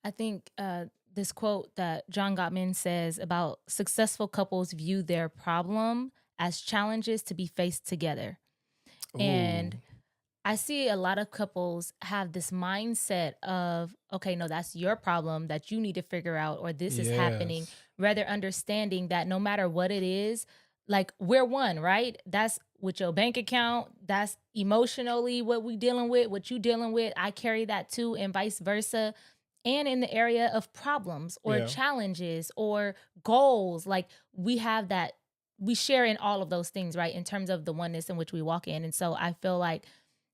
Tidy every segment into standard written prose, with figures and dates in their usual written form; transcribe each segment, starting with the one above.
I think this quote that John Gottman says about successful couples view their problem as challenges to be faced together. Ooh, And I see a lot of couples have this mindset of, okay, no, that's your problem that you need to figure out, or this is happening, yes. rather understanding that no matter what it is, like we're one, right? That's with your bank account, that's emotionally what we dealing with, what you dealing with. I carry that too, and vice versa. And in the area of problems or Yeah. challenges or goals, like we have that, we share in all of those things, right? In terms of the oneness in which we walk in. And so I feel like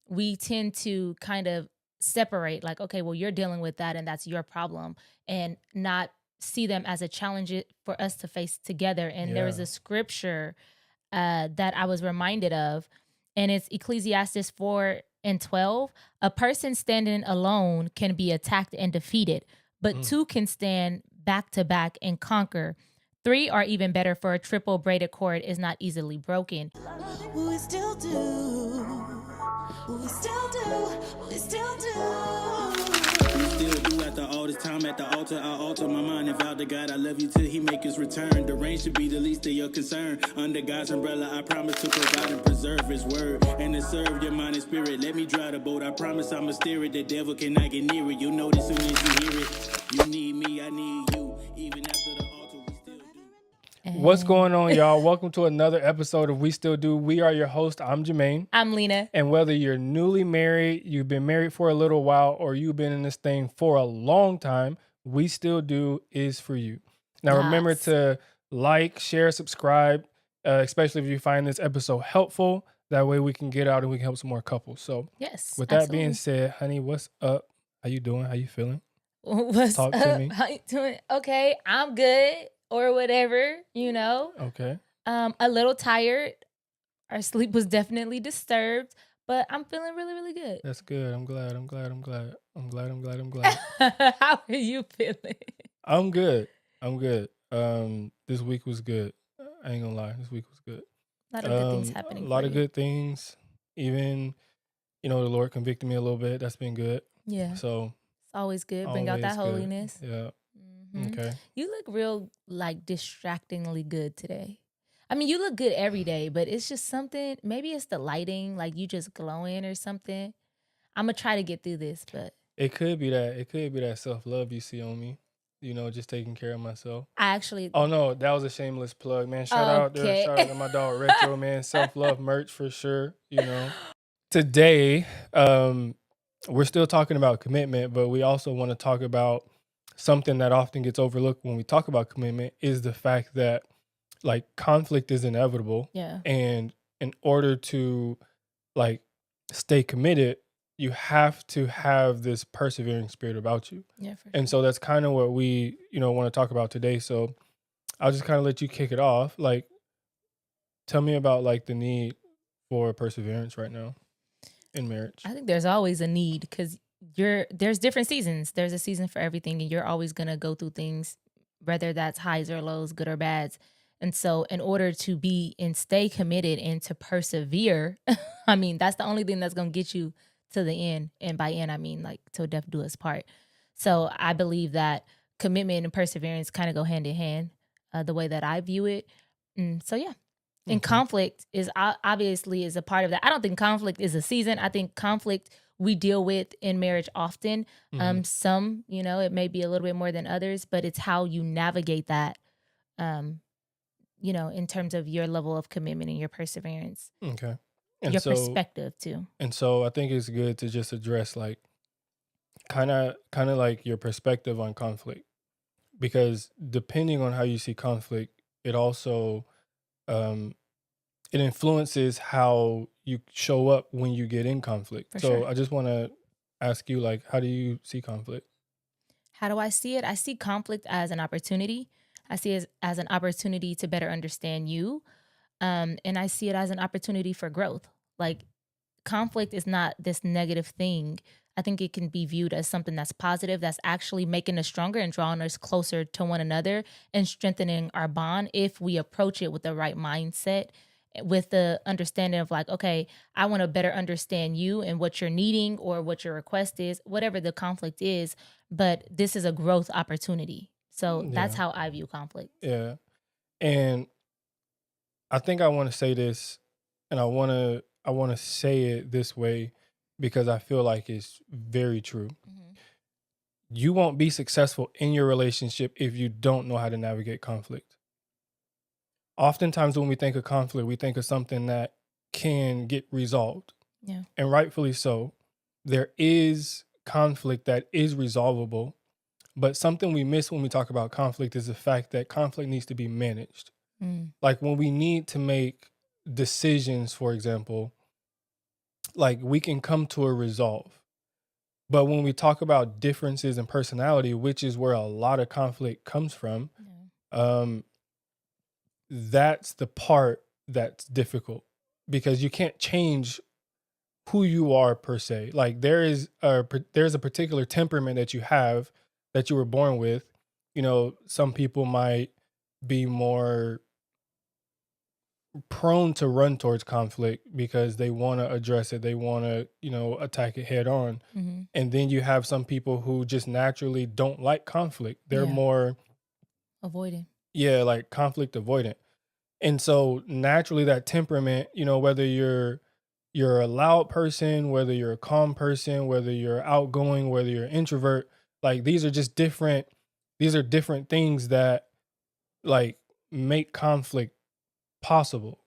we tend to kind of separate, like, okay, well, you're dealing with that and that's your problem, and not see them as a challenge for us to face together. And there was Yeah. a scripture that I was reminded of, and it's Ecclesiastes 4:12. A person standing alone can be attacked and defeated, but Mm. two can stand back to back and conquer. Three are even better, for a triple braided cord is not easily broken. We still do. We still do. We still do. We still do after all this time at the altar. I alter my mind and vow to God I love you till he make his return. The rain should be the least of your concern. Under God's umbrella, I promise to provide and preserve his word and to serve your mind and spirit. Let me drive the boat. I promise I'ma steer it. The devil cannot get near it. You'll know this soon as you hear it. You need me, I need you. Even after the altar, we still do. What's And going on, y'all? Welcome to another episode of We Still Do. We are your host. I'm Jermaine. I'm Lena. And whether you're newly married, you've been married for a little while, or you've been in this thing for a long time, We Still Do is for you. Now, remember Yes. to like, share, subscribe, especially if you find this episode helpful. That way we can get out and we can help some more couples. So Yes, with that being absolutely. said, honey, what's up? How you doing? How you feeling? What's Talk to up? me. How you doing? Okay, I'm good or whatever, you know. Okay. A little tired. Our sleep was definitely disturbed, but I'm feeling really, really good. That's good. I'm glad. I'm glad. I'm glad. I'm glad. I'm glad. I'm glad. How are you feeling? I'm good. I'm good. This week was good. I ain't gonna lie. This week was good. A lot of good things A happening for lot of you. good things. Even, the Lord convicted me a little bit. That's been good. Yeah, So it's always good. Bring out that always good. holiness. Yeah. hmm Okay. You look real, like, distractingly good today. I mean, you look good every day, but it's just something. Maybe it's the lighting, like you just glowing or something. I'm gonna try to get through this, but It could be that. It could be that self-love you see on me. Just taking care of myself. I actually Oh no, that was a shameless plug, man. Shout out there. okay. Shout out to my dog Retro, man. Self-love merch for sure. Today, we're still talking about commitment, but we also want to talk about something that often gets overlooked when we talk about commitment is the fact that like conflict is inevitable. Yeah, And in order to like stay committed, you have to have this persevering spirit about you. yeah, for And sure. so that's kind of what we, want to talk about today. So I'll just kind of let you kick it off. Like, tell me about like the need for perseverance right now in marriage. I think there's always a need because there's different seasons. There's a season for everything, and you're always gonna go through things, whether that's highs or lows, good or bads. And so, in order to be and stay committed and to persevere, I mean, that's the only thing that's gonna get you to the end. And by end, I mean like till death do us part. So I believe that commitment and perseverance kind of go hand in hand, the way that I view it. So yeah, and Okay. conflict is obviously is a part of that. I don't think conflict is a season. I think conflict we deal with in marriage often. Mhm. Some, it may be a little bit more than others, but it's how you navigate that, um, in terms of your level of commitment and your perseverance, Okay. And your so perspective too. I think it's good to just address like kind of like your perspective on conflict because depending on how you see conflict, it also um it influences how you show up when you get in conflict. For So sure. I just want to ask you like how do you see conflict? How do I see it? I see conflict as an opportunity. I see it as an opportunity to better understand you. And I see it as an opportunity for growth. Like conflict is not this negative thing. I think it can be viewed as something that's positive, that's actually making us stronger and drawing us closer to one another and strengthening our bond if we approach it with the right mindset with the understanding of like, okay, I want to better understand you and what you're needing or what your request is, whatever the conflict is. But this is a growth opportunity. So that's Yeah. how I view conflict. Yeah. And I think I want to say this, and I want to say it this way because I feel like it's very true. Mm-hmm. You won't be successful in your relationship if you don't know how to navigate conflict. Oftentimes when we think of conflict, we think of something that can get resolved, Yeah. and rightfully so. There is conflict that is resolvable, but something we miss when we talk about conflict is the fact that conflict needs to be managed. Mm. Like when we need to make decisions, for example, like we can come to a resolve. But when we talk about differences in personality, which is where a lot of conflict comes from, Yeah. um, that's the part that's difficult because you can't change who you are per se. Like there's a particular temperament that you have that you were born with. You know, some people might be more prone to run towards conflict because they want to address it. They want to, attack it head on. Mm-hmm. And then you have some people who just naturally don't like conflict. They're Yeah. more, Avoiding. yeah, like conflict avoidant. And so naturally that temperament, whether you're a loud person, whether you're a calm person, whether you're outgoing, whether you're an introvert, like these are different things that like make conflict possible.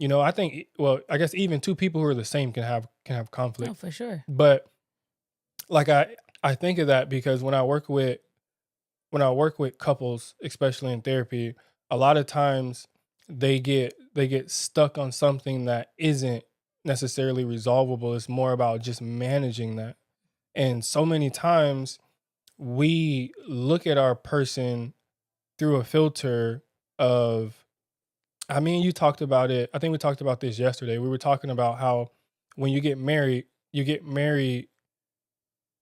I think well, I guess even two people who are the same can have Oh, conflict. for sure. But like I think of that because when I work with couples, especially in therapy, a lot of times they get stuck on something that isn't necessarily resolvable. It's more about just managing that. And so many times we look at our person through a filter of, I mean, you talked about it. I think we talked about this yesterday. We were talking about how when you get married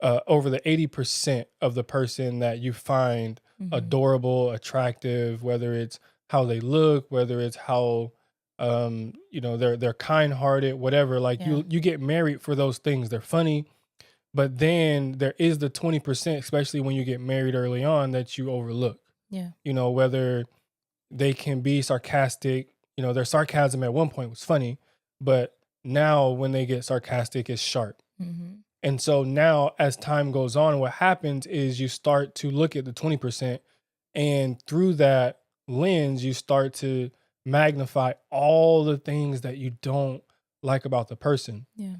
over the 80% of the person that you find Mm-hmm. adorable, attractive, whether it's how they look, whether it's how they're kind-hearted, whatever. Like Yeah. you get married for those things. They're funny, but then there is the 20%, especially when you get married early on, that you overlook. Yeah. Whether they can be sarcastic, their sarcasm at one point was funny, but now when they get sarcastic, it's sharp. Mm-hmm. And so now, as time goes on, what happens is you start to look at the 20%, and through that lens, you start to magnify all the things that you don't like about the person. Yeah.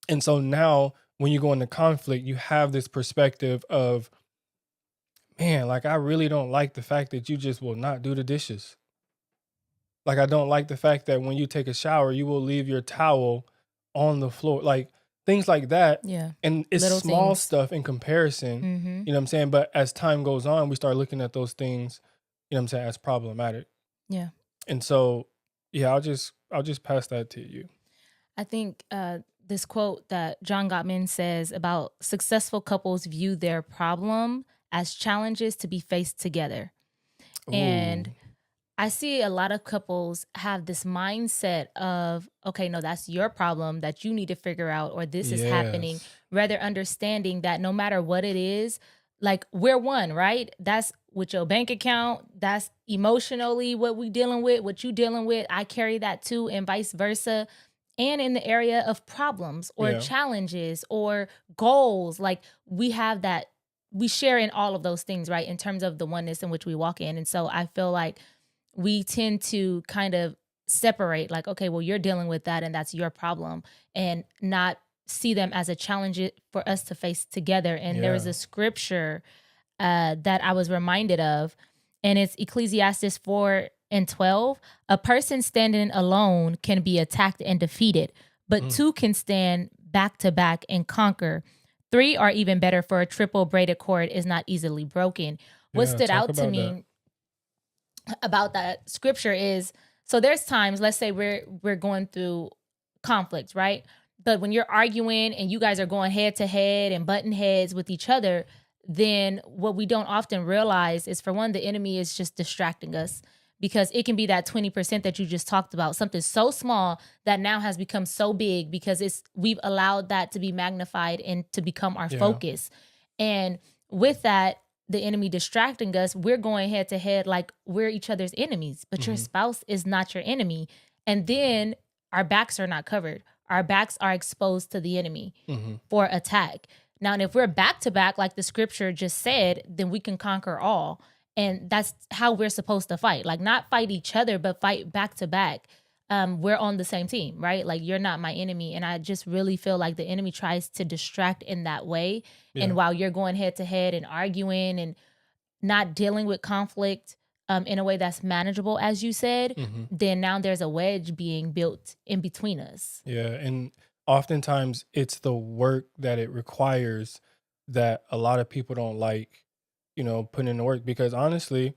And so now, when you go into conflict, you have this perspective of, man, like I really don't like the fact that you just will not do the dishes. Like I don't like the fact that when you take a shower, you will leave your towel on the floor. Like things like that. Yeah. And it's Little small things. stuff in comparison. Mm-hmm. You know what I'm saying? But as time goes on, we start looking at those things, you know what I'm saying, as problematic. Yeah. And so, yeah, I'll just pass that to you. I think this quote that John Gottman says about successful couples view their problem as challenges to be faced together. And Ooh, I see a lot of couples have this mindset of, okay, no, that's your problem that you need to figure out, or this is happening, yes. rather understanding that no matter what it is, like we're one, right? That's with your bank account. That's emotionally what we dealing with, what you dealing with. I carry that too, and vice versa. And in the area of problems or Yeah. challenges or goals, like we have that, we share in all of those things, right? In terms of the oneness in which we walk in. And so I feel like we tend to kind of separate, like, okay, well, you're dealing with that and that's your problem, and not see them as a challenge for us to face together. And there is Yeah. a scripture that I was reminded of, and it's Ecclesiastes 4:12. A person standing alone can be attacked and defeated, but Mm. two can stand back to back and conquer. Three are even better, for a triple braided cord is not easily broken. What Yeah. stood Talk out to about that. me about that scripture is, so there's times, let's say we're going through conflict, right? But when you're arguing and you guys are going head to head and butting heads with each other, then what we don't often realize is, for one, the enemy is just distracting us because it can be that 20% that you just talked about, something so small that now has become so big because we've allowed that to be magnified and to become our Yeah. focus. And with that, the enemy distracting us, we're going head to head like we're each other's enemies, but your spouse is not your enemy. And then our backs are not covered. Our backs are exposed to the enemy for attack. Now, and if we're back to back, like the scripture just said, then we can conquer all. And that's how we're supposed to fight. Like, not fight each other, but fight back to back. We're on the same team, right? Like, you're not my enemy. And I just really feel like the enemy tries to distract in that way. Yeah. And while you're going head to head and arguing and not dealing with conflict in a way that's manageable, as you said, then now there's a wedge being built in between us. Yeah. And oftentimes it's the work that it requires that a lot of people don't like, putting in the work, because honestly,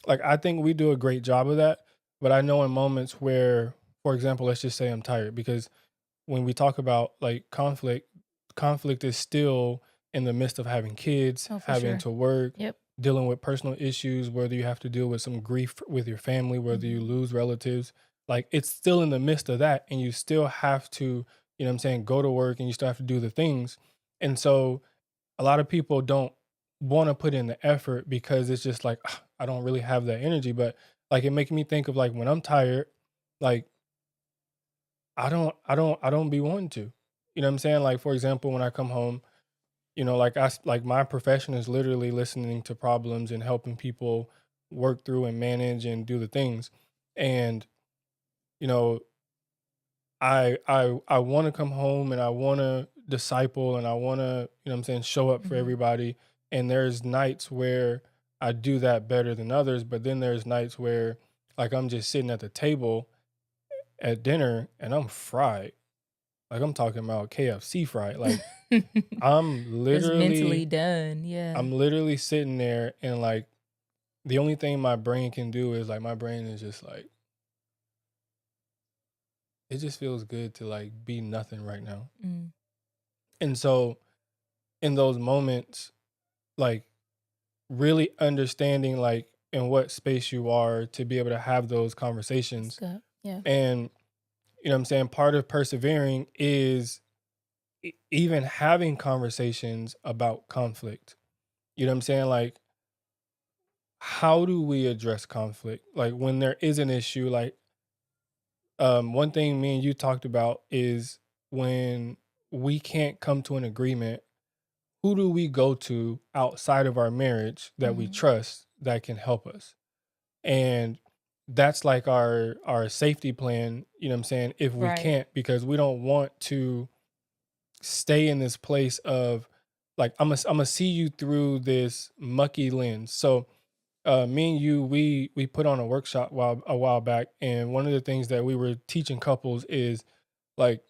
like, I think we do a great job of that. But I know in moments where, for example, let's just say I'm tired, because when we talk about like conflict is still in the midst of having kids, Oh, for having sure. to work, Yep. dealing with personal issues, whether you have to deal with some grief with your family, whether you lose relatives, like, it's still in the midst of that. And you still have to, go to work, and you still have to do the things. And so a lot of people don't want to put in the effort because it's just like, "Ah, I don't really have that energy." But like, it makes me think of like when I'm tired, like, I don't be wanting to. You know what I'm saying? Like, for example, when I come home, like like my profession is literally listening to problems and helping people work through and manage and do the things. And, you know, I want to come home and I want to disciple and I want to, show up for everybody. And there's nights where I do that better than others, but then there's nights where like I'm just sitting at the table at dinner and I'm fried. Like, I'm talking about KFC fried. Like, I'm Just mentally literally done. Yeah. I'm literally sitting there, and like the only thing my brain can do is like my brain is just like, it just feels good to like be nothing right now. Mm. And so in those moments, like, really understanding like in what space you are to be able to have those That's conversations. good. Yeah. And part of persevering is even having conversations about conflict. You know what I'm saying? Like, how do we address conflict? Like, when there is an issue, like, one thing me and you talked about is when we can't come to an agreement, who do we go to outside of our marriage that we trust that can help us? And that's like our safety plan, you know what I'm saying, if we Right. can't, because we don't want to stay in this place of like, I'm gonna see you through this mucky lens. So me and you, we put on a workshop a while back, and one of the things that we were teaching couples is like,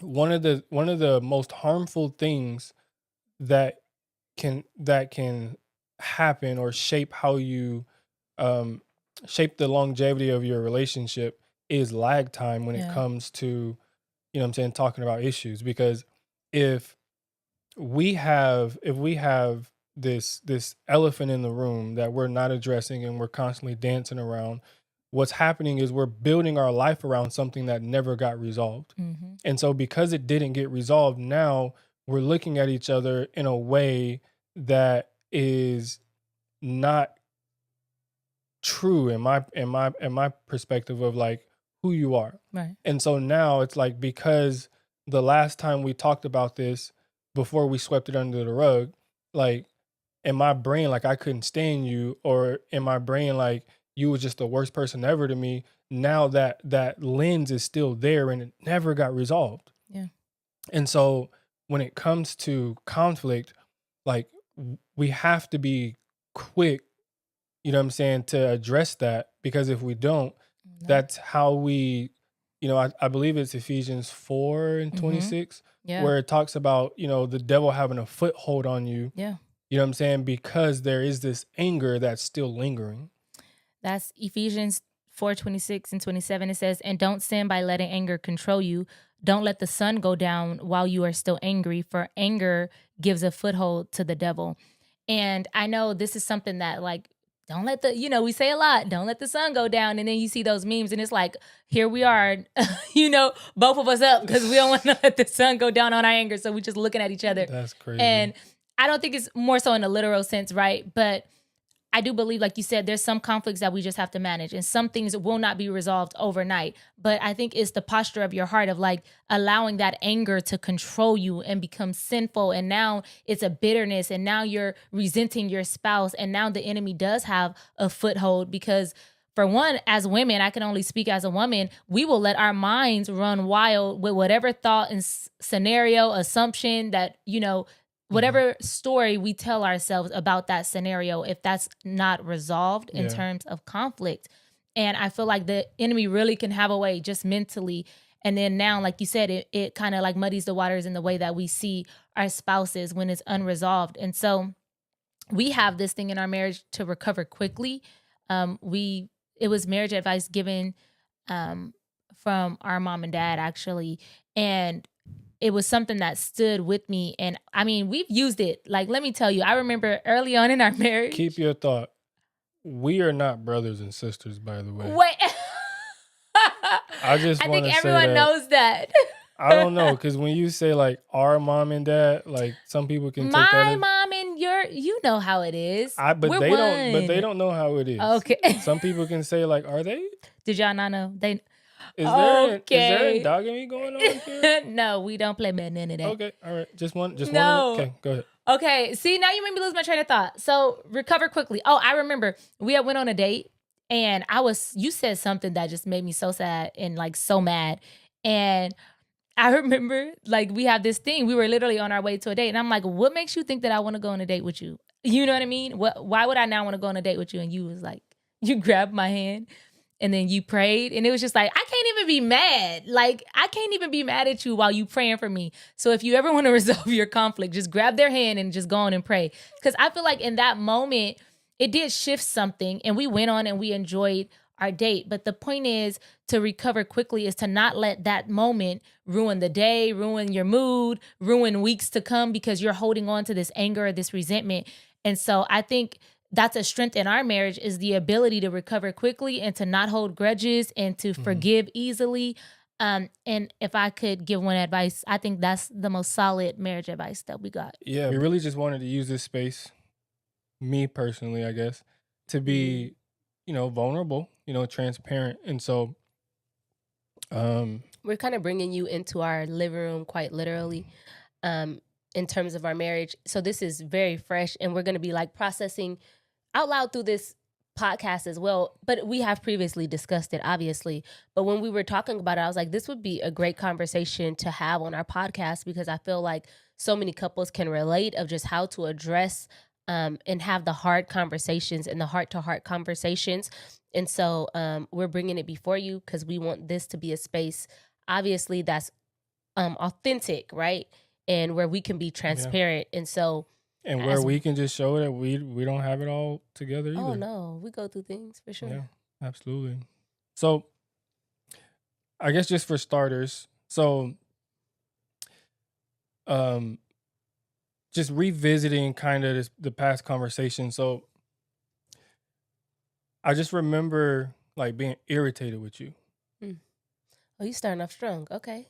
one of the most harmful things that can happen or shape how you um shape the longevity of your relationship is lag time when it Yeah. comes to, talking about issues. Because if if we have this elephant in the room that we're not addressing and we're constantly dancing around, what's happening is we're building our life around something that never got resolved. And so because it didn't get resolved, now we're looking at each other in a way that is not true in my perspective of like who you are. Right. And so now it's like, because the last time we talked about this before we swept it under the rug, like, in my brain, like, I couldn't stand you, or in my brain, like, you was just the worst person ever to me. Now that lens is still there and it never got resolved. Yeah. And so when it comes to conflict, like, we have to be quick, you know what I'm saying, to address that, because if we don't, No. that's how we, I believe it's Ephesians 4 and 26, Yeah. where it talks about, the devil having a foothold on you, Yeah. you know what I'm saying, because there is this anger that's still lingering. That's Ephesians 4:26 and 27. It says, "And don't sin by letting anger control you. Don't let the sun go down while you are still angry, for anger gives a foothold to the devil." And I know this is something that, like, don't let the, we say a lot, don't let the sun go down. And then you see those memes and it's like, here we are, both of us up because we don't want to let the sun go down on our anger. So we just looking at each other. That's crazy. And I don't think it's more so in a literal sense, right? But I do believe, like you said, there's some conflicts that we just have to manage and some things will not be resolved overnight. But I think it's the posture of your heart of like allowing that anger to control you and become sinful. And now it's a bitterness and now you're resenting your spouse. And now the enemy does have a foothold because for one, as women, I can only speak as a woman, we will let our minds run wild with whatever thought and scenario, assumption that, whatever story we tell ourselves about that scenario, if that's not resolved in terms of conflict. And I feel like the enemy really can have a way just mentally. And then now, like you said, it kind of like muddies the waters in the way that we see our spouses when it's unresolved. And so we have this thing in our marriage to recover quickly. It was marriage advice given from our mom and dad, actually. And it was something that stood with me. And I mean, we've used it. Like, let me tell you, I remember early on in our marriage. Keep your thought. We are not brothers and sisters, by the way. Wait. I think everyone knows that. I don't know, because when you say like our mom and dad, like some people can take that My mom and you know how it is. But they don't know how it is. Okay. Some people can say like, are they? Did y'all not know? Is there a dog in me going on here? No, we don't play none of that. Okay, all right. Just one. No. Okay, go ahead. Okay, see, now you made me lose my train of thought. So recover quickly. Oh, I remember we had went on a date and you said something that just made me so sad and like so mad. And I remember like we have this thing, we were literally on our way to a date and I'm like, what makes you think that I want to go on a date with you? You know what I mean? Why would I now want to go on a date with you? And you was like, you grabbed my hand and then you prayed and it was just like, I can't even be mad. Like, I can't even be mad at you while you praying for me. So if you ever want to resolve your conflict, just grab their hand and just go on and pray. Because I feel like in that moment, it did shift something and we went on and we enjoyed our date. But the point is to recover quickly is to not let that moment ruin the day, ruin your mood, ruin weeks to come because you're holding on to this anger or this resentment. And so I think that's a strength in our marriage is the ability to recover quickly and to not hold grudges and to forgive easily. And if I could give one advice, I think that's the most solid marriage advice that we got. Yeah, we really just wanted to use this space, me personally, I guess, to be, vulnerable, transparent. And so we're kind of bringing you into our living room quite literally. In terms of our marriage. So this is very fresh and we're going to be like processing out loud through this podcast as well. But we have previously discussed it, obviously. But when we were talking about it, I was like, this would be a great conversation to have on our podcast because I feel like so many couples can relate of just how to address and have the hard conversations and the heart-to-heart conversations. And so we're bringing it before you because we want this to be a space, obviously, that's authentic, right? And where we can be transparent. Yeah. And so and where we can just show that we don't have it all together either. Oh no, we go through things for sure. Yeah, absolutely. So I guess just for starters, so just revisiting kind of the past conversation. So I just remember like being irritated with you. Oh, you starting off strong. Okay.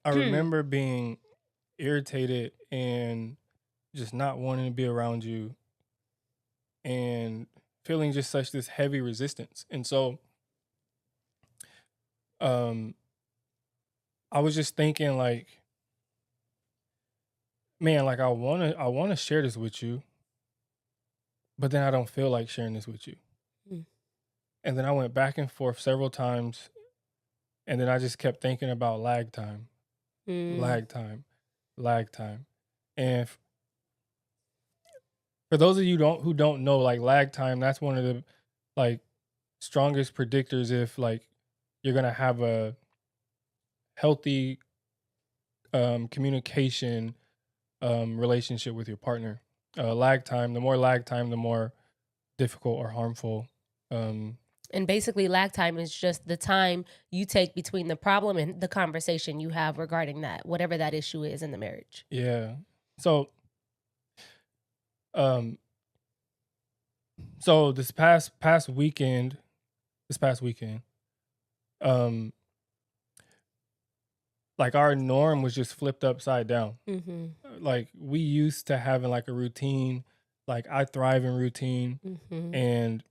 I remember being irritated and just not wanting to be around you and feeling just such this heavy resistance. And so I was just thinking like, man, like I want to share this with you, but then I don't feel like sharing this with you. And then I went back and forth several times and then I just kept thinking about lag time. And for those of you who don't know, like lag time, that's one of the like strongest predictors if like you're gonna have a healthy communication relationship with your partner. Lag time, the more lag time, the more difficult or harmful. And basically lag time is just the time you take between the problem and the conversation you have regarding that, whatever that issue is in the marriage. Yeah. So So this past weekend, um, like our norm was just flipped upside down. Mm-hmm. Like we used to having like a routine. Like I thrive in routine, Mm-hmm. and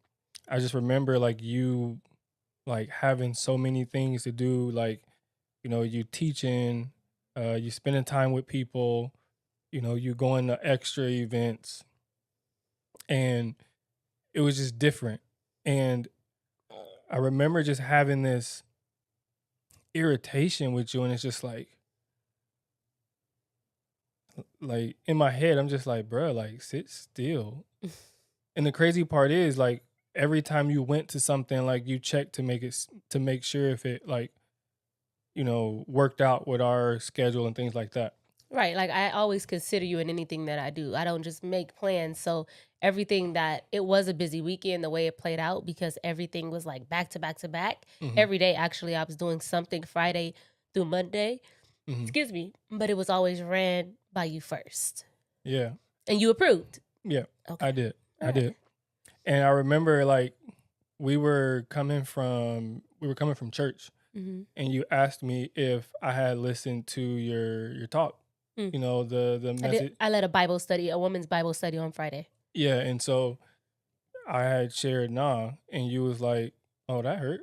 I just remember like you like having so many things to do. Like you teaching, you spending time with people. You going to extra events, and it was just different. And I remember just having this irritation with you, and it's just like in my head, I'm just like, bro, like sit still. And the crazy part is like every time you went to something, like you checked to to make sure if it like worked out with our schedule and things like that. Right. Like I always consider you in anything that I do. I don't just make plans. So everything that it was a busy weekend, the way it played out, because everything was like back to back to back. Hmm. Every day, actually, I was doing something Friday through Monday. Hmm. Excuse me. But it was always ran by you first. Yeah, And you approved. yeah, Okay. I did, All I right. did. And I remember like we were coming from church, Mm-hmm. and you asked me if I had listened to your talk. Mm. The I did. message. I led a women's Bible study on Friday. Yeah, and so I had shared nah, and you was like, "Oh, that hurt,"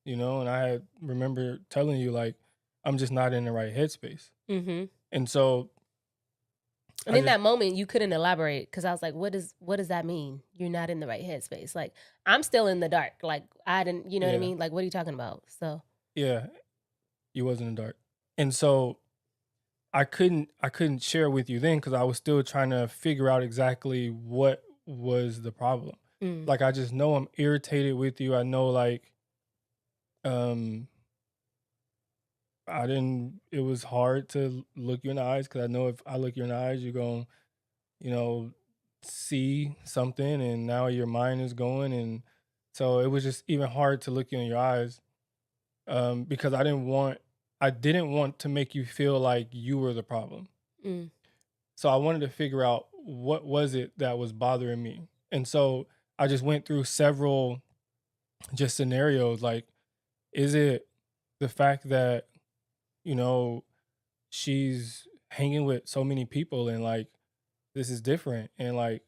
and I had remember telling you like, "I'm just not in the right headspace," Mm-hmm. and so And I in just that moment, you couldn't elaborate because I was like, what does that mean? You're not in the right headspace. Like, I'm still in the dark. Like, I didn't, you know what I yeah, mean? Like, what are you talking about? So, yeah, you was in the dark, and so I couldn't share with you then because I was still trying to figure out exactly what was the problem. mm, Like I just know I'm irritated with you. I know like um I didn't. It was hard to look you in the eyes because I know if I look you in the eyes, you're going, you know, see something, and now your mind is going, and so it was just even hard to look you in your eyes, because I didn't want to make you feel like you were the problem. mm, So I wanted to figure out what was it that was bothering me, and so I just went through several just scenarios. Like, is it the fact that you know she's hanging with so many people and like this is different and like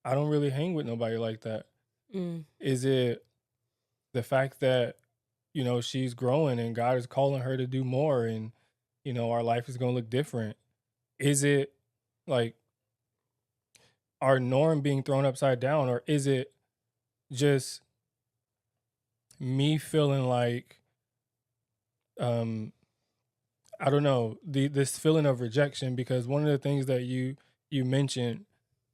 I don't really hang with nobody like that. mm. Is it the fact that she's growing and God is calling her to do more and our life is going to look different? Is it like our norm being thrown upside down, or is it just me feeling like um I don't know, this feeling of rejection? Because one of the things that you mentioned,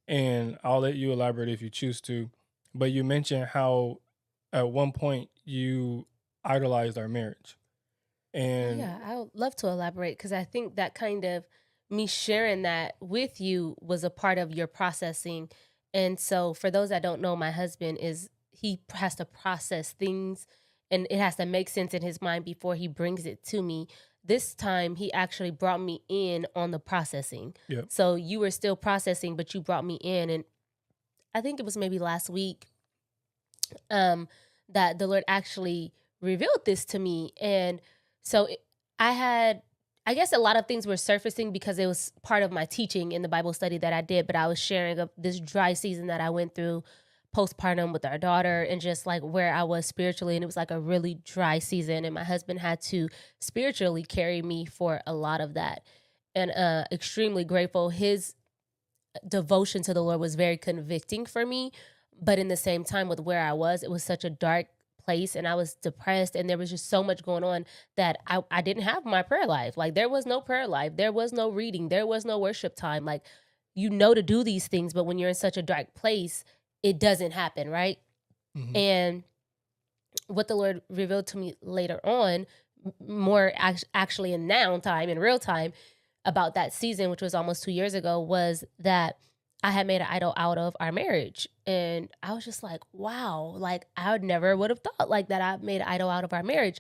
and I'll let you elaborate if you choose to, but you mentioned how at one point you idolized our marriage. Oh, And yeah. I would love to elaborate because I think that kind of me sharing that with you was a part of your processing. And so, for those that don't know, my husband he has to process things and it has to make sense in his mind before he brings it to me. This time, he actually brought me in on the processing. yeah, So, you were still processing, but you brought me in. And I think it was maybe last week um, that the Lord actually revealed this to me. And so I had, I guess a lot of things were surfacing because it was part of my teaching in the Bible study that I did, but I was sharing of this dry season that I went through postpartum with our daughter and just like where I was spiritually. And it was like a really dry season. And my husband had to spiritually carry me for a lot of that. And extremely grateful. His devotion to the Lord was very convicting for me. But in the same time, with where I was, it was such a dark place and I was depressed and there was just so much going on that I didn't have my prayer life. Like there was no prayer life. There was no reading. There was no worship time. Like, to do these things, but when you're in such a dark place, it doesn't happen, right? hmm And what the Lord revealed to me later on, more actually in now time, in real time, about that season, which was almost 2 years ago, was that I had made an idol out of our marriage. And I was just like, wow, like I would never would have thought like that I made an idol out of our marriage.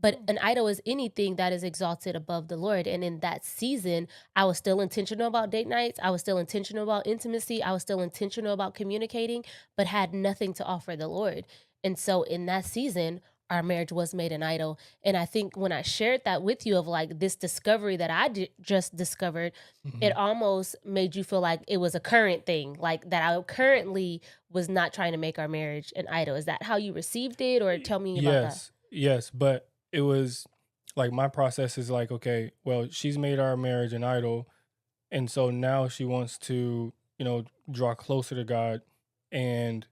But an idol is anything that is exalted above the Lord. And in that season, I was still intentional about date nights. I was still intentional about intimacy. I was still intentional about communicating, but had nothing to offer the Lord. And so in that season, our marriage was made an idol. And I think when I shared that with you of like this discovery that I just discovered, it almost made you feel like it was a current thing, like that I currently was not trying to make our marriage an idol. Is that how you received it? Or tell me about that. Yes, but it was like my process is like, okay, well, she's made our marriage an idol, and so now she wants to, draw closer to God, and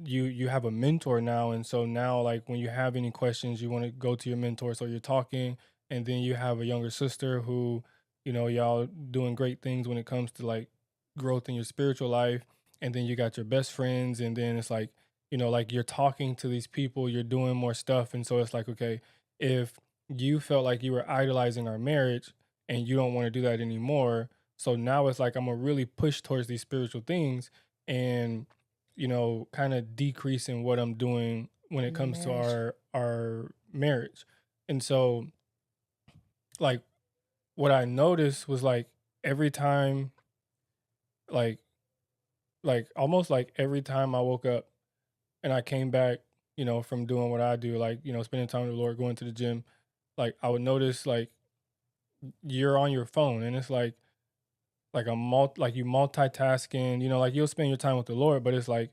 you have a mentor now, and so now like when you have any questions, you want to go to your mentor, so you're talking, and then you have a younger sister who, y'all doing great things when it comes to like growth in your spiritual life, and then you got your best friends, and then it's like, like you're talking to these people, you're doing more stuff, and so it's like, okay, if you felt like you were idolizing our marriage and you don't want to do that anymore, so now it's like I'm gonna really push towards these spiritual things and kind of decreasing what I'm doing when it In the comes to marriage. our marriage. And so like what I noticed was like every time like almost like every time I woke up and I came back, from doing what I do, like, spending time with the Lord, going to the gym, like I would notice like you're on your phone and it's like like you multitasking, like you'll spend your time with the Lord, but it's like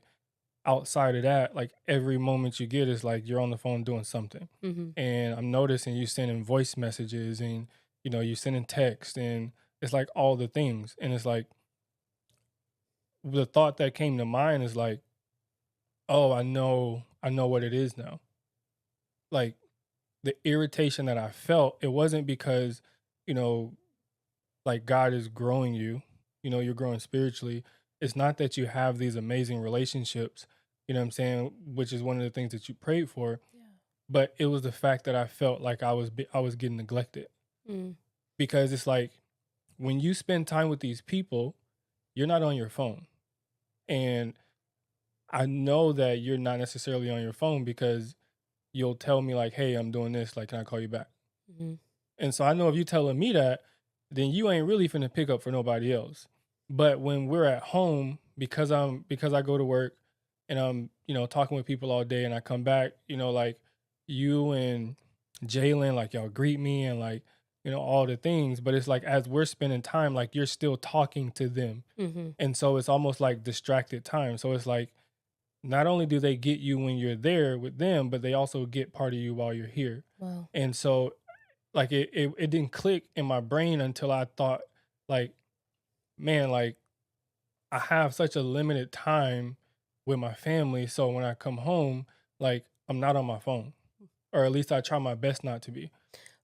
outside of that, like every moment you get is like you're on the phone doing something. Mm-hmm. And I'm noticing you sending voice messages and you sending text and it's like all the things. And it's like the thought that came to mind is like, oh, I know what it is now. Like the irritation that I felt, it wasn't because, you know, like God is growing you, you're growing spiritually. It's not that you have these amazing relationships, you know what I'm saying, which is one of the things that you prayed for, Yeah. but it was the fact that I felt like I was getting neglected. Mm. Because it's like when you spend time with these people, you're not on your phone. And I know that you're not necessarily on your phone because you'll tell me like, "Hey, I'm doing this, like can I call you back?" Mm-hmm. And so I know if you telling me that, then you ain't really finna pick up for nobody else. But when we're at home, because I go to work and I'm, talking with people all day and I come back, like you and Jalen, like y'all greet me and like, all the things. But it's like as we're spending time, like you're still talking to them. Mm-hmm. And so it's almost like distracted time. So it's like not only do they get you when you're there with them, but they also get part of you while you're here. Wow. And so like it didn't click in my brain until I thought like, man, like I have such a limited time with my family. So when I come home, like I'm not on my phone. Or at least I try my best not to be.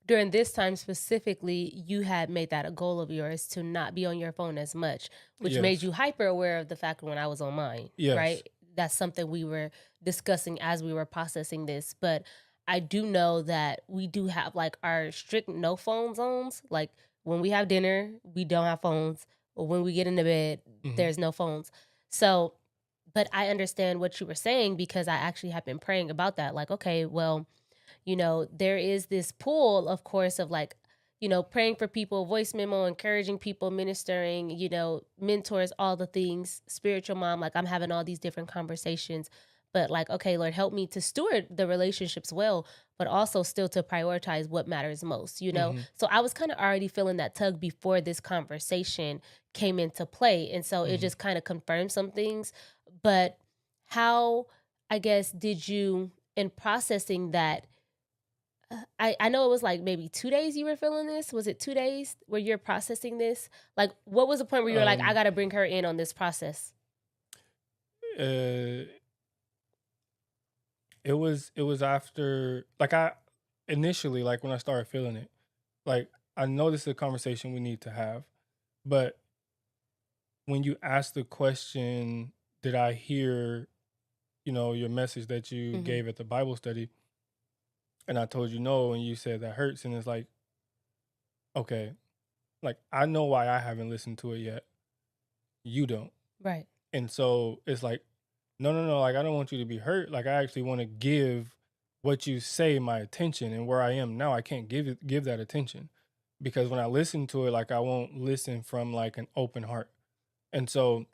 During this time specifically, you had made that a goal of yours to not be on your phone as much, which made Yes. you hyper aware of the fact when I was on mine, Yes. right? That's something we were discussing as we were processing this. But I do know that we do have like our strict no phone zones. Like when we have dinner, we don't have phones. Or when we get into bed, Mhm. there's no phones. So, but I understand what you were saying because I actually have been praying about that. Like, okay, well, there is this pool, of course, of like, praying for people, voice memo, encouraging people, ministering, mentors, all the things, spiritual mom. Like I'm having all these different conversations, but like, okay, Lord, help me to steward the relationships well, but also still to prioritize what matters most. Mhm. So I was kind of already feeling that tug before this conversation came into play. And so it Mhm. just kind of confirmed some things. But how, I guess, did you, in processing that, I know it was like maybe 2 days you were feeling this. Was it 2 days where you're processing this? Like, what was the point where you were like, "I Um gotta bring her in on this process"? uh it was after like I initially like when I started feeling it, like I know this is a conversation we need to have, but when you ask the question, did I hear, your message that you Mhm. gave at the Bible study? And I told you no, and you said that hurts. And it's like, okay, like I know why I haven't listened to it yet. You don't. Right. And so it's like, no, no, no, like I don't want you to be hurt. Like I actually want to give what you say my attention, and where I am now, I can't give that attention, because when I listen to it, like I won't listen from like an open heart. And so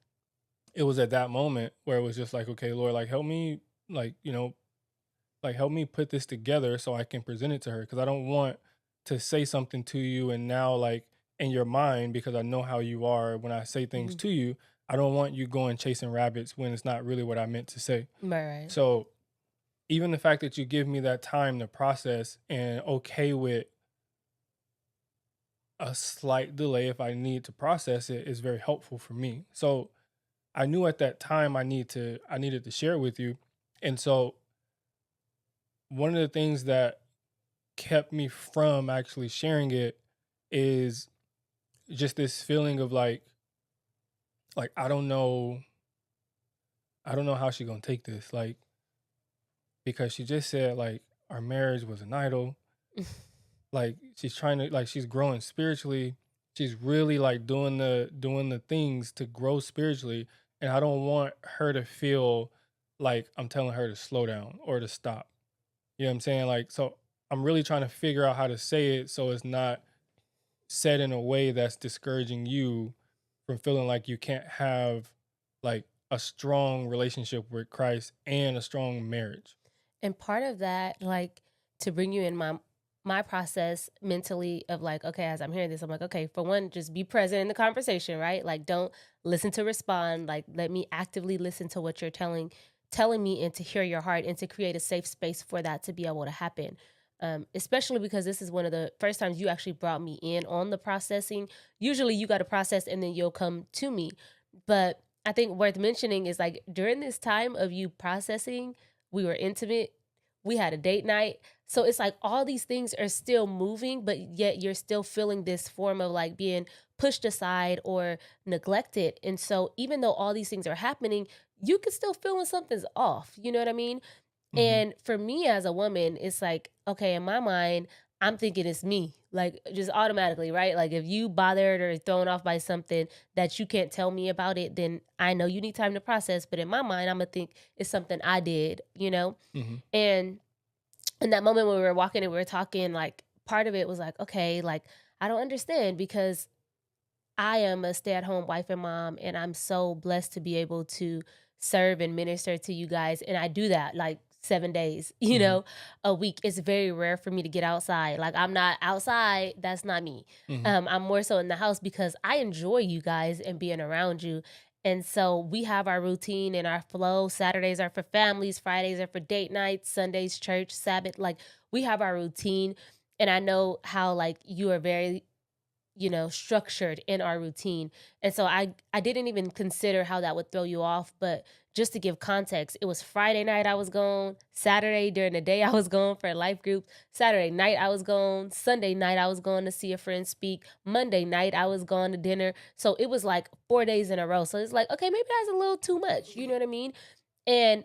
it was at that moment where it was just like, okay, Lord, like help me, like, like help me put this together so I can present it to her, because I don't want to say something to you and now like in your mind, because I know how you are when I say things Mhm. to you, I don't want you going chasing rabbits when it's not really what I meant to say. Right. So even the fact that you give me that time to process and okay with a slight delay if I need to process it is very helpful for me. So I knew at that time I needed to share it with you. And so one of the things that kept me from actually sharing it is just this feeling of like I don't know how she gonna take this. Like, because she just said like our marriage was an idol. Like she's trying to, like she's growing spiritually. She's really like doing the things to grow spiritually. And I don't want her to feel like I'm telling her to slow down or to stop. You know what I'm saying? Like, so I'm really trying to figure out how to say it so it's not said in a way that's discouraging you from feeling like you can't have like a strong relationship with Christ and a strong marriage. And part of that, like, to bring you in my process mentally of like, okay, as I'm hearing this, I'm like, okay, for one, just be present in the conversation, right? Like, don't listen to respond. Like, let me actively listen to what you're telling me, and to hear your heart, and to create a safe space for that to be able to happen. Especially because this is one of the first times you actually brought me in on the processing. Usually you got to process and then you'll come to me. But I think worth mentioning is like during this time of you processing, we were intimate, we had a date night. So it's like all these things are still moving, but yet you're still feeling this form of like being pushed aside or neglected. And so even though all these things are happening, you can still feel when something's off. You know what I mean? Hmm. And for me as a woman, it's like, okay, in my mind, I'm thinking it's me, like just automatically, right? Like if you bothered or thrown off by something that you can't tell me about it, then I know you need time to process. But in my mind, I'm gonna think it's something I did, you know? Hmm. And in that moment when we were walking and we were talking, like part of it was like, okay, like I don't understand because I am a stay-at-home wife and mom, and I'm so blessed to be able to serve and minister to you guys, and I do that, like, 7 days, Hmm. a week. It's very rare for me to get outside, like, I'm not outside, that's not me. Hmm. I'm more so in the house because I enjoy you guys and being around you, and so we have our routine and our flow. Saturdays are for families, Fridays are for date nights, Sundays church, Sabbath, like, we have our routine, and I know how, like, you are very structured in our routine. And so I didn't even consider how that would throw you off, but just to give context, it was Friday night I was gone, Saturday during the day I was gone for a life group, Saturday night I was gone, Sunday night I was going to see a friend speak, Monday night I was gone to dinner. So it was like 4 days in a row. So it's like, okay, maybe that's a little too much, you know what I mean? And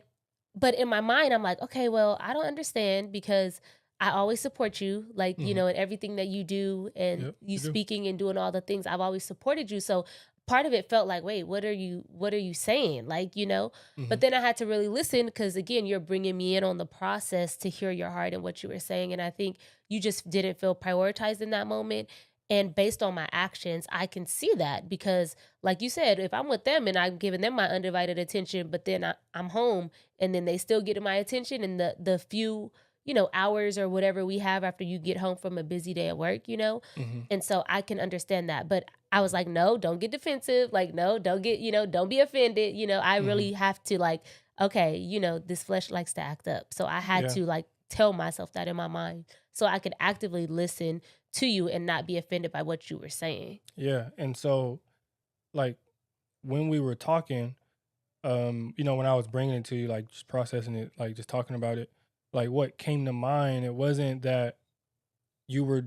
but in my mind, I'm like, okay, well, I don't understand because I always support you, like, Hmm. in everything that you do and Yep, you you do. speaking and doing all the things. I've always supported you. So part of it felt like, wait, what are you saying? Like, but Hmm. then I had to really listen because again, you're bringing me in on the process to hear your heart and what you were saying. And I think you just didn't feel prioritized in that moment. And based on my actions, I can see that because, like you said, if I'm with them and I'm giving them my undivided attention, but then I'm home and then they still get my attention and the few hours or whatever we have after you get home from a busy day at work. Hmm. And so I can understand that, but I was like, no, don't get defensive, like no, don't get, don't be offended. I Hmm. really have to, like, okay, this flesh likes to act up, so I had Yeah. to like tell myself that in my mind so I could actively listen to you and not be offended by what you were saying. Yeah. And so like when we were talking, when I was bringing it to you, like just processing it, like just talking about it, like what came to mind, it wasn't that you were,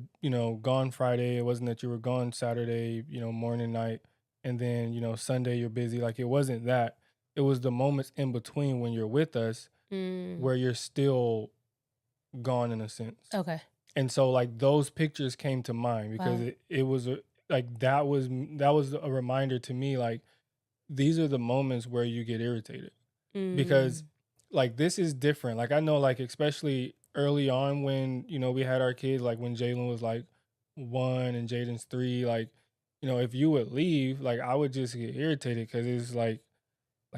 gone Friday. It wasn't that you were gone Saturday, morning, night, and then, Sunday you're busy. Like it wasn't that. It was the moments in between when you're with us Mm, where you're still gone in a sense. okay. And so like those pictures came to mind because Wow. it was like that was a reminder to me, like these are the moments where you get irritated because Mm, like this is different. Like I know, like especially early on when, we had our kids, like when Jalen was like 1 and Jaden's 3, like, if you would leave, like I would just get irritated because it's like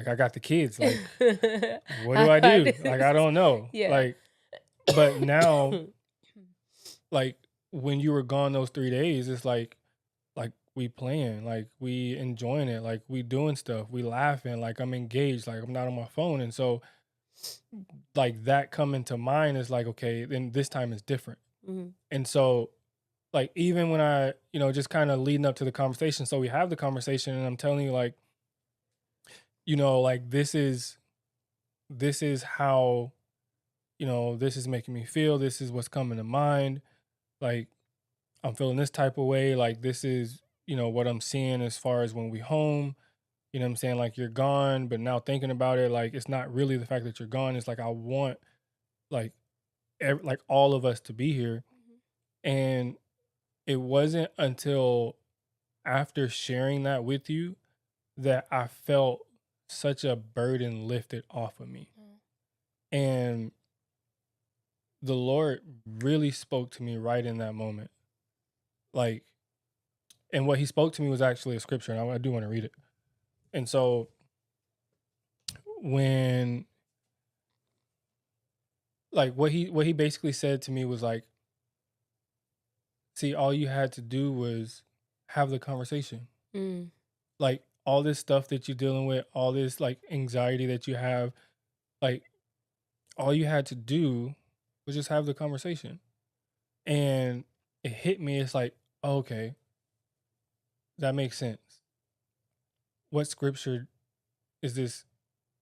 I got the kids, like what do I do? Like I don't know. Yeah. Like, but now, like when you were gone those 3 days, it's like we playing, like we enjoying it, like we doing stuff, we laughing, like I'm engaged, like I'm not on my phone. And so like that coming to mind is like, okay, then this time is different. Mhm. And so like even when I, just kind of leading up to the conversation, so we have the conversation and I'm telling you like, like this is how, this is making me feel, this is what's coming to mind. Like I'm feeling this type of way, like this is, what I'm seeing as far as when we home. You know what I'm saying? Like you're gone, but now thinking about it, like it's not really the fact that you're gone. It's like I want like like all of us to be here. And it wasn't until after sharing that with you that I felt such a burden lifted off of me. And the Lord really spoke to me right in that moment. Like, and what he spoke to me was actually a scripture, and I do want to read it. And so when like what he basically said to me was like, see, all you had to do was have the conversation. Mm. Like all this stuff that you're dealing with, all this like anxiety that you have, like all you had to do was just have the conversation. And it hit me. It's like, okay, that makes sense. What scripture is this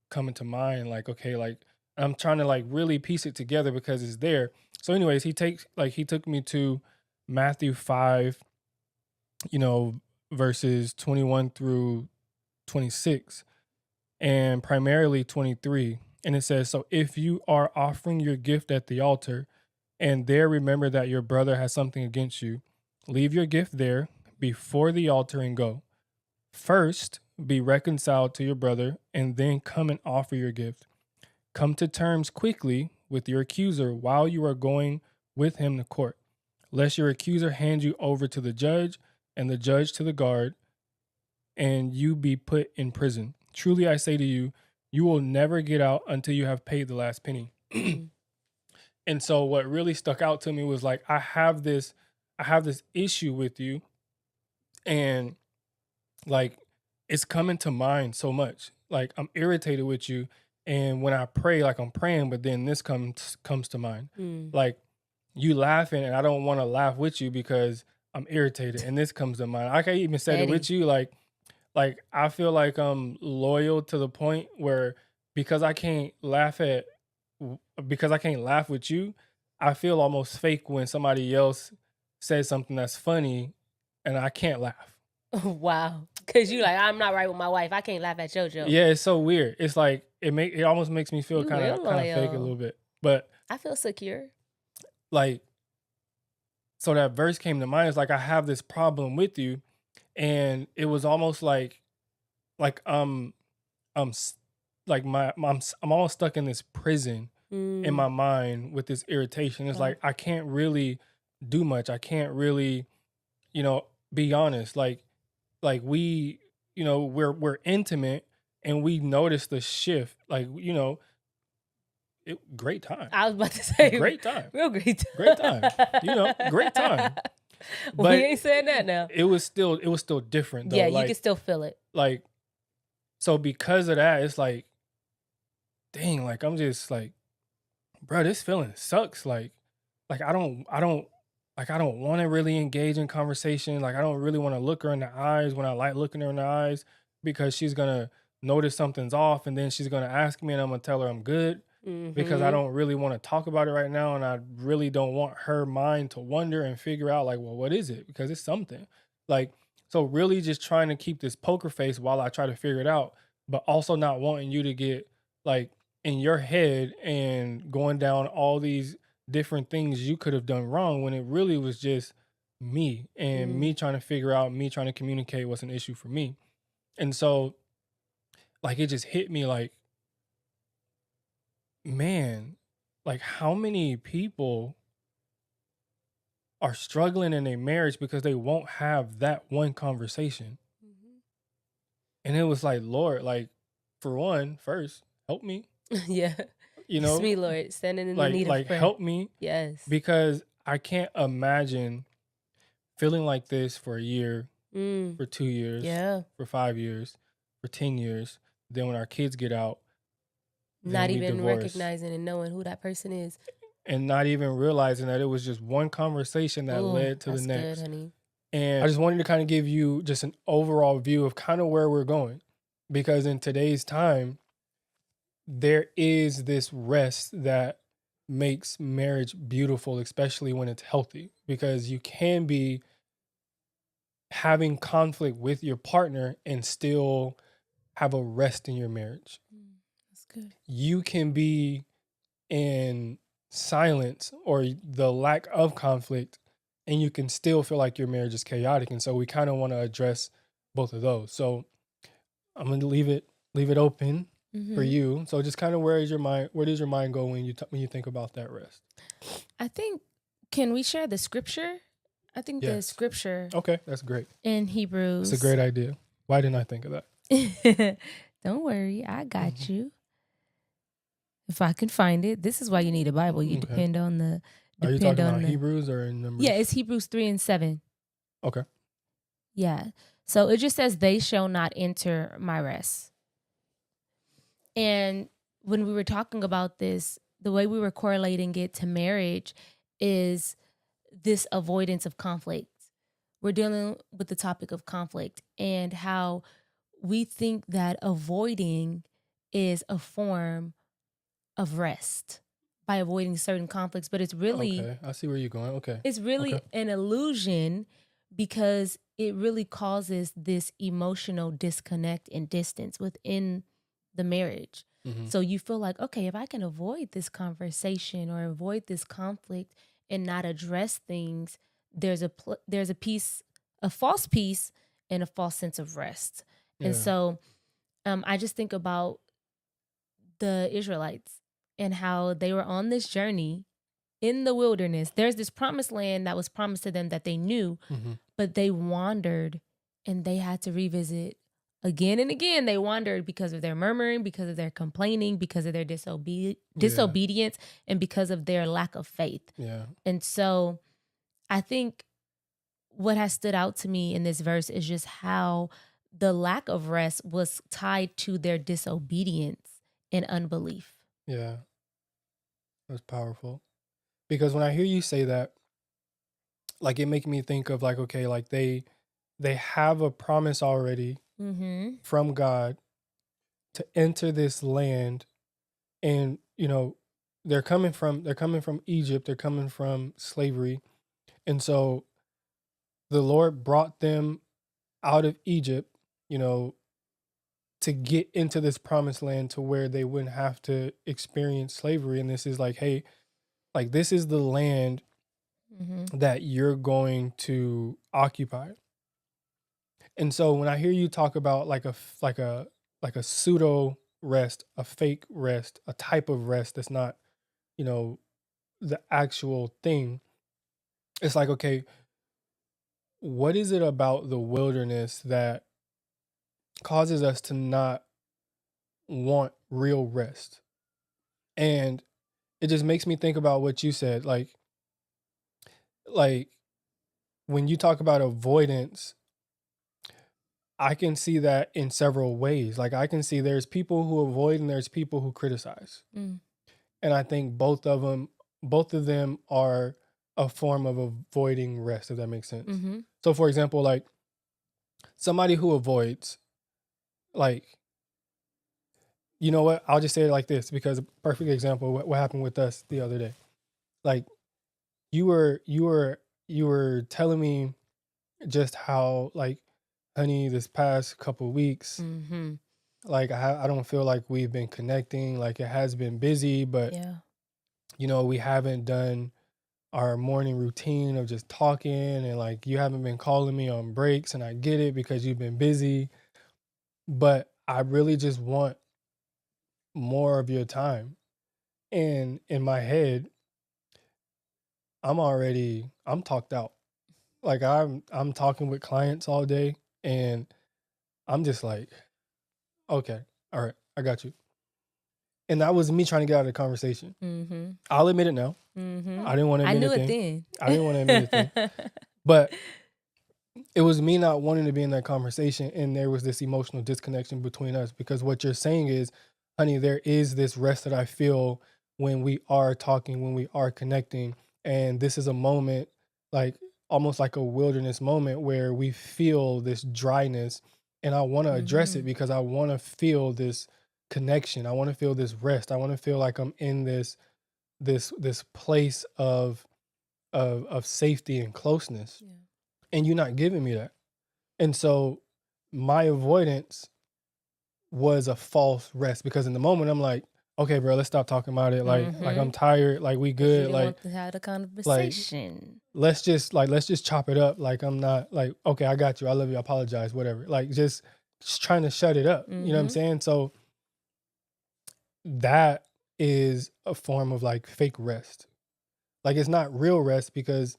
coming to mind? Like, okay, like I'm trying to like really piece it together because it's there. So, anyways, he took me to Matthew 5, verses 21 through 26, and primarily 23. And it says, so if you are offering your gift at the altar and there remember that your brother has something against you, leave your gift there before the altar and go. First, be reconciled to your brother and then come and offer your gift. Come to terms quickly with your accuser while you are going with him to court, lest your accuser hand you over to the judge and the judge to the guard, and you be put in prison. Truly, I say to you, you will never get out until you have paid the last penny. And so what really stuck out to me was like, I have this issue with you, and like it's coming to mind so much. Like I'm irritated with you. And when I pray, like I'm praying, but then this comes to mind. Like you laughing and I don't want to laugh with you because I'm irritated. And this comes to mind. I can't even say it with you. Like I feel like I'm loyal to the point where because I can't laugh with you, I feel almost fake when somebody else says something that's funny and I can't laugh. Wow. Cause you like, I'm not right with my wife. I can't laugh at your joke. Yeah, it's so weird. It's like it almost makes me feel kind of fake a little bit. But I feel secure. Like, so that verse came to mind. It's like I have this problem with you, and it was almost like I'm almost stuck in this prison in my mind with this irritation. It's like I can't really do much. I can't really, be honest. Like we, we're intimate and we notice the shift. Like, great time. I was about to say great time. Real great time. Great time. Great time. But we ain't saying that now. It was still different though. Yeah, you can still feel it. Like, so because of that, it's like, dang, like I'm just like, bro, this feeling sucks. Like I don't want to really engage in conversation. Like I don't really want to look her in the eyes when I like looking her in the eyes because she's gonna notice something's off and then she's gonna ask me and I'm gonna tell her I'm good because I don't really want to talk about it right now and I really don't want her mind to wonder and figure out like, well, what is it? Because it's something. Like, so really just trying to keep this poker face while I try to figure it out, but also not wanting you to get like in your head and going down all these different things you could have done wrong when it really was just me and me trying to figure out, me trying to communicate what's an issue for me. And so like it just hit me like, man, like how many people are struggling in a marriage because they won't have that one conversation. And it was like, Lord, like, for one, first, help me, Yeah. you It's know, me, Lord, standing in the need of prayer. help me, Yes. because I can't imagine feeling like this for a year, for 2 years, Yeah. for 5 years, for 10 years. Then when our kids get out, then Not we even divorce, recognizing and knowing who that person is. and not even realizing that it was just one conversation that Ooh, led to the that's good, next. honey. And I just wanted to kind of give you just an overall view of kind of where we're going. Because in today's time, there is this rest that makes marriage beautiful, especially when it's healthy. Because you can be having conflict with your partner and still have a rest in your marriage. That's good. You can be in silence or the lack of conflict, and you can still feel like your marriage is chaotic. And so we kind of want to address both of those. So I'm going to leave it open for you. So just kind of where does your mind go when you think about that rest? I think, can we share the scripture? I think the Yes. scripture Okay, that's great. in Hebrews. It's a great idea. Why didn't I think of that? Don't worry, I got you. If I can find it, this is why you need a Bible. You Okay. depend on the. Are you talking about the, Hebrews or in Numbers? Yeah, it's Hebrews 3:7. Okay. Yeah. So it just says, "They shall not enter my rest." And when we were talking about this, the way we were correlating it to marriage is this avoidance of conflict. We're dealing with the topic of conflict and how we think that avoiding is a form of rest by avoiding certain conflicts, but it's really Okay, I see where you're going. Okay. it's really Okay. an illusion, because it really causes this emotional disconnect and distance within the marriage. Mhm. So you feel like, okay, if I can avoid this conversation or avoid this conflict and not address things, there's a peace, a false peace, and a false sense of rest. And Yeah. so I just think about the Israelites and how they were on this journey in the wilderness. There's this promised land that was promised to them that they knew, Mhm. but they wandered and they had to revisit again and again. They wandered because of their murmuring, because of their complaining, because of their disobedience, and because of their lack of faith. Yeah. And so I think what has stood out to me in this verse is just how the lack of rest was tied to their disobedience and unbelief. Yeah. That's powerful. Because when I hear you say that, like it make me think of like, okay, like they have a promise already Mm-hmm. from God to enter this land, and they're coming from Egypt, they're coming from slavery. And so the Lord brought them out of Egypt, to get into this promised land to where they wouldn't have to experience slavery. And this is like, hey, like this is the land Mm-hmm. that you're going to occupy. And so when I hear you talk about like a pseudo rest, a fake rest, a type of rest that's not, the actual thing, it's like, okay, what is it about the wilderness that causes us to not want real rest? And it just makes me think about what you said, like when you talk about avoidance, I can see that in several ways. Like I can see there's people who avoid and there's people who criticize. Mm. And I think both of them are a form of avoiding rest, if that makes sense. Mm-hmm. So for example, like somebody who avoids, like, you know what? I'll just say it like this, because a perfect example of what happened with us the other day. Like you were telling me just how, like, honey, this past couple weeks, Mm-hmm. like I don't feel like we've been connecting. Like it has been busy, but Yeah. we haven't done our morning routine of just talking, and like you haven't been calling me on breaks, and I get it because you've been busy, but I really just want more of your time. And in my head, I'm talked out. Like I'm talking with clients all day, and I'm just like, okay, all right, I got you. And that was me trying to get out of the conversation. Mm-hmm. I'll admit it now. Mm-hmm. I didn't want to I admit knew a it thing. then. I didn't want to admit a thing. But it was me not wanting to be in that conversation, and there was this emotional disconnection between us, because what you're saying is, honey, there is this rest that I feel when we are talking, when we are connecting, and this is a moment, like almost like a wilderness moment, where we feel this dryness, and I want to address it Mhm. because I want to feel this connection. I want to feel this rest. I want to feel like I'm in this place of safety and closeness, Yeah. and you're not giving me that. And so my avoidance was a false rest, because in the moment I'm like, okay, bro, let's stop talking about it. Like I'm Mhm. tired. Like we 'Cause you good. didn't want to have the Like conversation. let's just chop it up. Like I'm not like, okay, I got you. I love you. I apologize. Whatever. Like just trying to shut it up. You know what I'm Mhm. saying? So that is a form of like fake rest. Like it's not real rest, because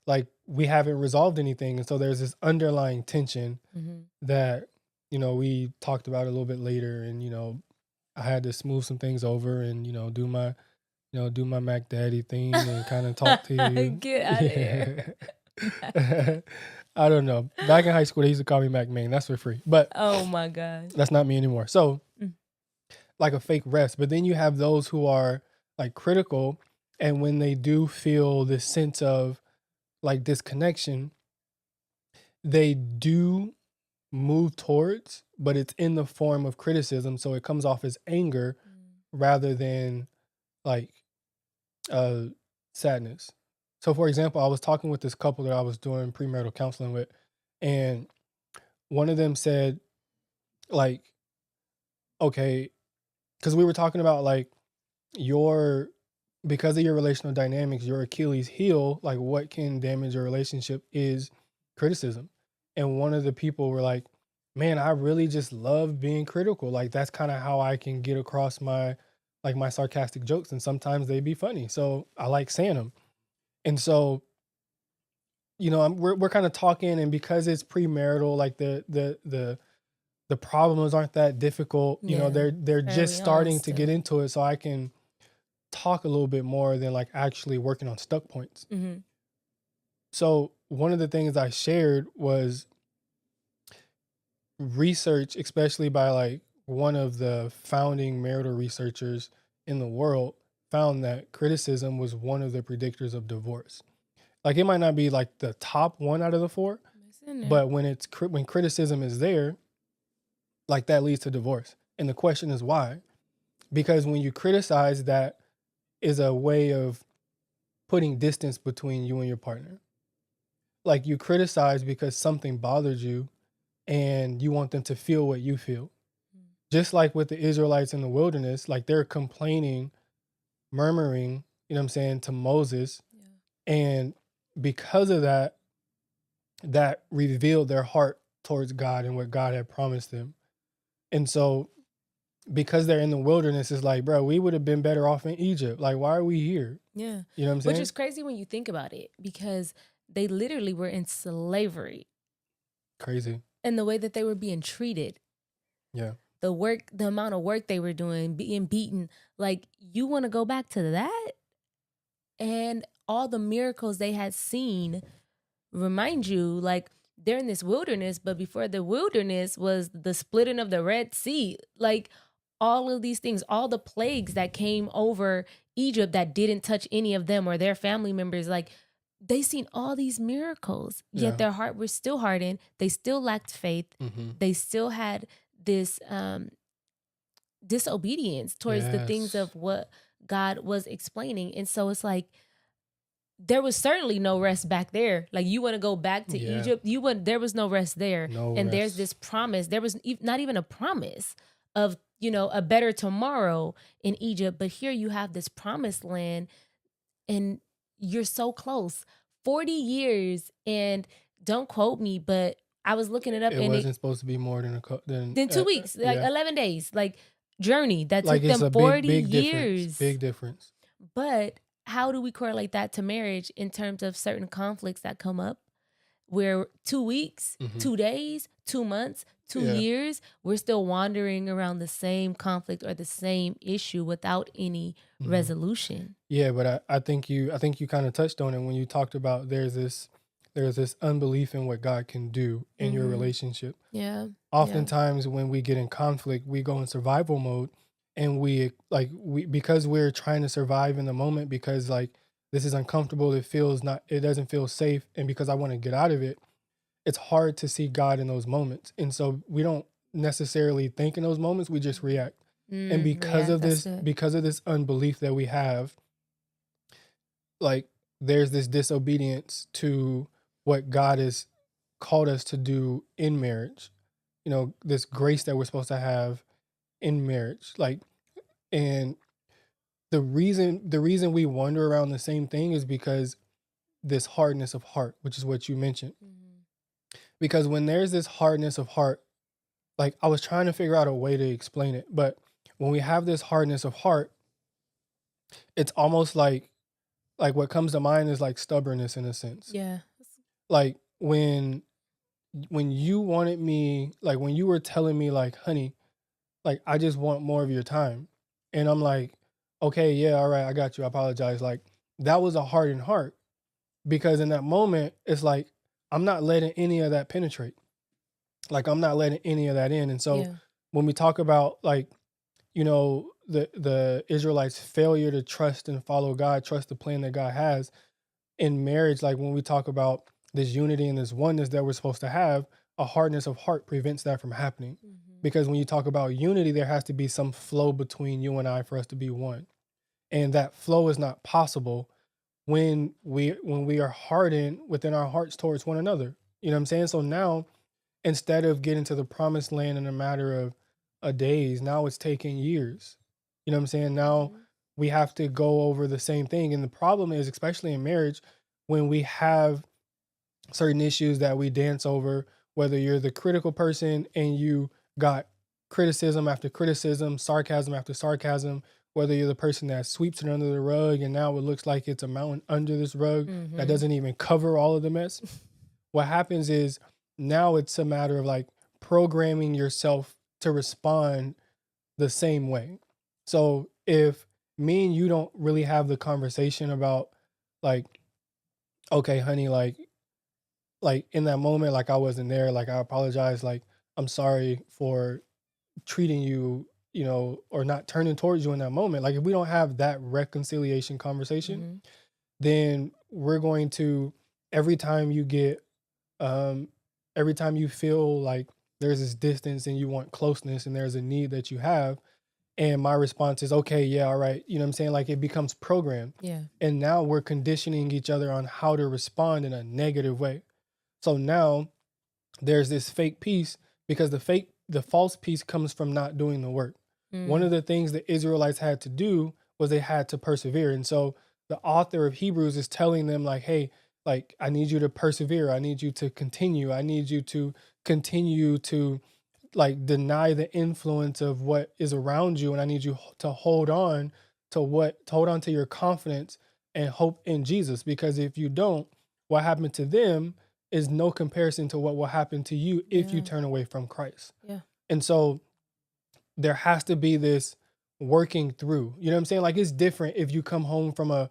like we haven't resolved anything. And so there's this underlying tension Mhm. that, we talked about a little bit later. And, I had to smooth some things over and, do my Mac Daddy thing and kind of talk to you. Get out of here. I don't know. Back in high school, they used to call me Mac Main. That's for free. But Oh my gosh. that's not me anymore. So, Mm. like a fake rest. But then you have those who are like critical. And when they do feel this sense of like disconnection, they do move towards, but it's in the form of criticism. So it comes off as anger rather than like uh sadness. So for example, I was talking with this couple that I was doing premarital counseling with, and one of them said, like, okay, because we were talking about like your because of your relational dynamics, your Achilles heel, like what can damage your relationship is criticism. And one of the people were like, man, I really just love being critical. Like that's kind of how I can get across my sarcastic jokes. And sometimes they be funny. So I like saying them. And so, we're kind of talking, and because it's premarital, like the problems aren't that difficult. Yeah. They're just Early on starting to get still. into it. So I can talk a little bit more than like actually working on stuck points. Mhm. So one of the things I shared was research, especially by like one of the founding marital researchers in the world, found that criticism was one of the predictors of divorce. Like it might not be like the top one out of the four, It's in there. but when criticism is there, like that leads to divorce. And the question is why? Because when you criticize, that is a way of putting distance between you and your partner. Like you criticize because something bothered you and you want them to feel what you feel. Just like with the Israelites in the wilderness, like they're complaining, murmuring, you know what I'm saying, to Moses. Yeah. And because of that, that revealed their heart towards God and what God had promised them. And so because they're in the wilderness, it's like, bro, we would have been better off in Egypt. Like, why are we here? Yeah. You know what I'm Which saying? is crazy when you think about it, because they literally were in slavery, Crazy. and the way that they were being treated, Yeah. the amount of work they were doing, being beaten. Like, you want to go back to that? And all the miracles they had seen remind you, like, they're in this wilderness, but before the wilderness was the splitting of the Red Sea. Like, all of these things, all the plagues that came over Egypt that didn't touch any of them or their family members, like, they seen all these miracles, yet Yeah. their heart was still hardened. They still lacked faith. Mm-hmm. They still had this disobedience towards the things Yes. of what God was explaining. And so it's like, there was certainly no rest back there. Like, you want to go back to Yeah. Egypt, there was no rest there. No And there's rest. this promise. There was not even a promise of, a better tomorrow in Egypt. But here you have this promised land, and you're so close. 40 years, and don't quote me, but I was looking it up, It and wasn't supposed to be more than then 2 weeks, like yeah. 11 days. Like, journey that Like, took it's them a 40 big difference. years. Big difference. But how do we correlate that to marriage in terms of certain conflicts that come up where 2 weeks, 2 days, 2 months, 2 Yeah. years, we're still wandering around the same conflict or the same issue without any resolution? Yeah, but I think you kind of touched on it when you talked about there's this unbelief in what God can do in your relationship. Yeah. Oftentimes when we get in conflict, we go in survival mode, and we because we're trying to survive in the moment, because like this is uncomfortable, it doesn't feel safe, and because I want to get out of it, it's hard to see God in those moments. And so we don't necessarily think in those moments, we just react. And because of this unbelief that we have, like, there's this disobedience to what God has called us to do in marriage. You know, this grace that we're supposed to have in marriage. Like, and the reason we wander around the same thing is because this hardness of heart, which is what you mentioned. Because when there's this hardness of heart, like, I was trying to figure out a way to explain it, but when we have this hardness of heart, it's almost like what comes to mind is like stubbornness in a sense. Yeah. Like when you wanted me, like when you were telling me like, honey, like I just want more of your time. And I'm like, okay, yeah, all right, I got you. I apologize. Like, that was a hardened heart, because in that moment, it's like, I'm not letting any of that penetrate. Like, I'm not letting any of that in. And so when we talk about, like, you know, the Israelites' failure to trust and follow God, trust the plan that God has in marriage, like when we talk about this unity and this oneness that we're supposed to have, a hardness of heart prevents that from happening. Because when you talk about unity, there has to be some flow between you and I for us to be one. And that flow is not possible when we are hardened within our hearts towards one another. You know what I'm saying? So now, instead of getting to the promised land in a matter of days, now it's taking years. You know what I'm saying? Now we have to go over the same thing. And the problem is, especially in marriage, when we have certain issues that we dance over, whether you're the critical person and you got criticism after criticism, sarcasm after sarcasm, whether you're the person that sweeps it under the rug and now it looks like it's a mountain under this rug that doesn't even cover all of the mess. What happens is, now it's a matter of like programming yourself to respond the same way. So if me and you don't really have the conversation about like, okay, honey, like in that moment, like I wasn't there, like I apologize, like I'm sorry for treating you, you know, or not turning towards you in that moment. Like, if we don't have that reconciliation conversation, then we're going to, every time you get, every time you feel like there's this distance and you want closeness and there's a need that you have, and my response is, okay, yeah, all right. You know what I'm saying? Like, it becomes programmed. Yeah. And now we're conditioning each other on how to respond in a negative way. So now there's this fake peace, because the false peace comes from not doing the work. One of the things the Israelites had to do was they had to persevere. And so the author of Hebrews is telling them like, hey, like, I need you to persevere. I need you to continue. I need you to continue to like deny the influence of what is around you. And I need you to hold on to your confidence and hope in Jesus. Because if you don't, what happened to them is no comparison to what will happen to you if you turn away from Christ. Yeah. And so there has to be this working through, you know what I'm saying? Like, it's different if you come home from a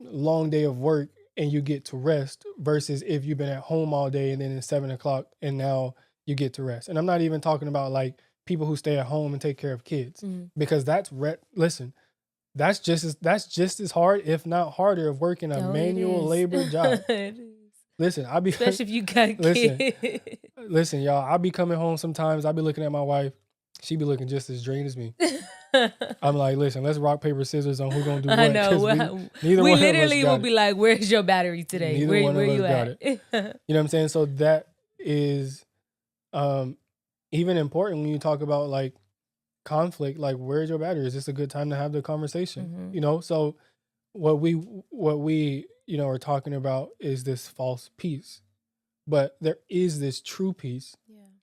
long day of work and you get to rest versus if you've been at home all day and then it's 7:00 and now you get to rest. And I'm not even talking about like people who stay at home and take care of kids, because listen, that's just as hard, if not harder, of working a manual labor job. It is. Listen, Especially if you got kids. Listen, y'all, I'll be coming home sometimes. I'll be looking at my wife. She be looking just as drained as me. I'm like, listen, let's rock, paper, scissors on who's gonna do what. I know. Neither We one literally of us will got be it. like, where's your battery today? Neither one Where of us you got at? it. You know what I'm saying? So that is even important when you talk about like conflict. Like, where's your battery? Is this a good time to have the conversation? You know, so what we you know are talking about is this false peace, but there is this true peace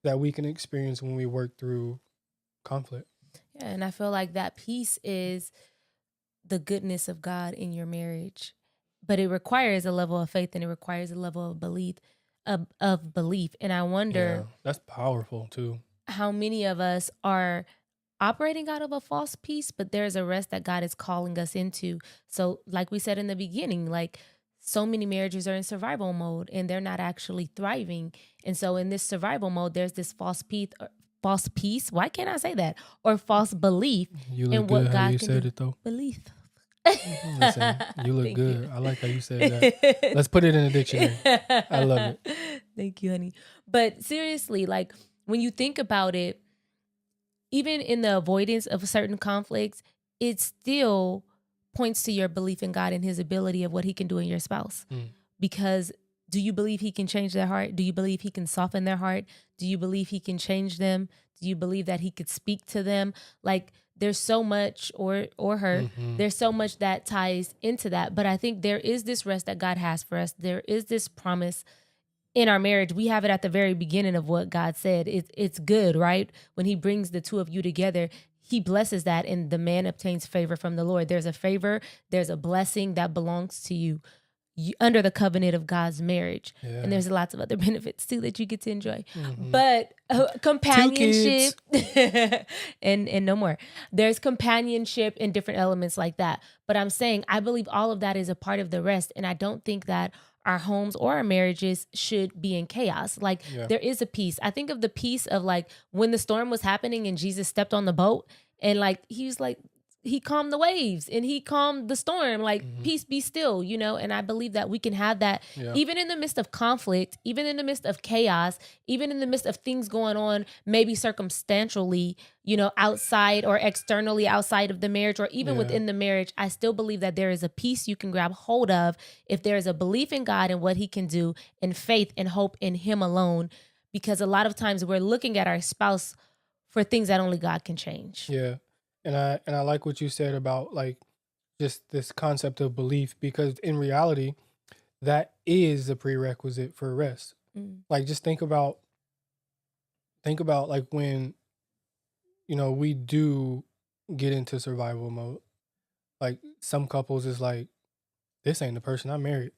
that we can experience when we work through conflict. Yeah, and I feel like that peace is the goodness of God in your marriage. But it requires a level of faith and it requires a level of belief. And I Yeah, wonder that's powerful too. how many of us are operating out of a false peace, but there's a rest that God is calling us into. So, like we said in the beginning, like so many marriages are in survival mode and they're not actually thriving. And so, in this survival mode, there's this false peace. Why can't I say that? Or false belief You in look what good how God you can said do. it though. Belief. Listen, you look Thank good. you. I like how you said that. Let's put it in the dictionary. I love it. Thank you, honey. But seriously, like when you think about it, even in the avoidance of certain conflicts, it still points to your belief in God and his ability of what he can do in your spouse. Mm. Because do you believe he can change their heart? Do you believe he can soften their heart? Do you believe he can change them? Do you believe that he could speak to them? Like there's so much or her, Mhm. there's so much that ties into that. But I think there is this rest that God has for us. There is this promise in our marriage. We have it at the very beginning of what God said. It's good, right? When he brings the two of you together, he blesses that and the man obtains favor from the Lord. There's a favor, there's a blessing that belongs to you, under the covenant of God's marriage. Yeah. And there's lots of other benefits too that you get to enjoy. Mhm. But 2 companionship kids. and no more. There's companionship and different elements like that. But I'm saying I believe all of that is a part of the rest. And I don't think that our homes or our marriages should be in chaos. Like Yeah. there is a peace. I think of the peace of like when the storm was happening and Jesus stepped on the boat and like he was like, he calmed the waves and he calmed the storm, like peace be still, you know? And I believe that we can have that Yeah. even in the midst of conflict, even in the midst of chaos, even in the midst of things going on, maybe circumstantially, you know, outside or externally outside of the marriage or even Yeah. within the marriage. I still believe that there is a peace you can grab hold of if there is a belief in God and what he can do and faith and hope in him alone. Because a lot of times we're looking at our spouse for things that only God can change. Yeah. And I like what you said about like just this concept of belief, because in reality, that is a prerequisite for rest. Mm. Like just think about like when, you know, we do get into survival mode. Like some couples is like, this ain't the person I married.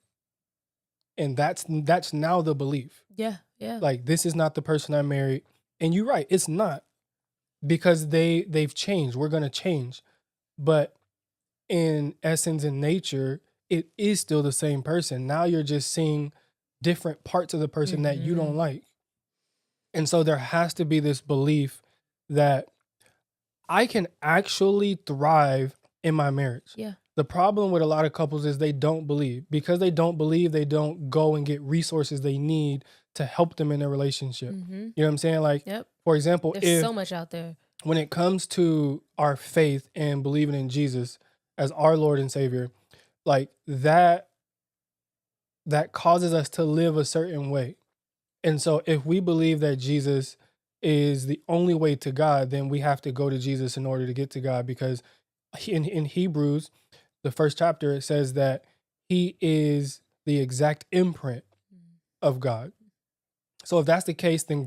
And that's now the belief. Yeah, yeah. Like this is not the person I married. And you're right, it's not, because they've changed. We're gonna change. But in essence and nature, it is still the same person. Now you're just seeing different parts of the person that you don't like. And so there has to be this belief that I can actually thrive in my marriage. Yeah. The problem with a lot of couples is they don't believe. Because they don't believe, they don't go and get resources they need to help them in their relationship. Mm-hmm. You know what I'm saying? Like, Yep. for example, There's if so much out there. when it comes to our faith and believing in Jesus as our Lord and Savior, like that causes us to live a certain way. And so if we believe that Jesus is the only way to God, then we have to go to Jesus in order to get to God, because in Hebrews, the first chapter, it says that he is the exact imprint of God. So if that's the case, then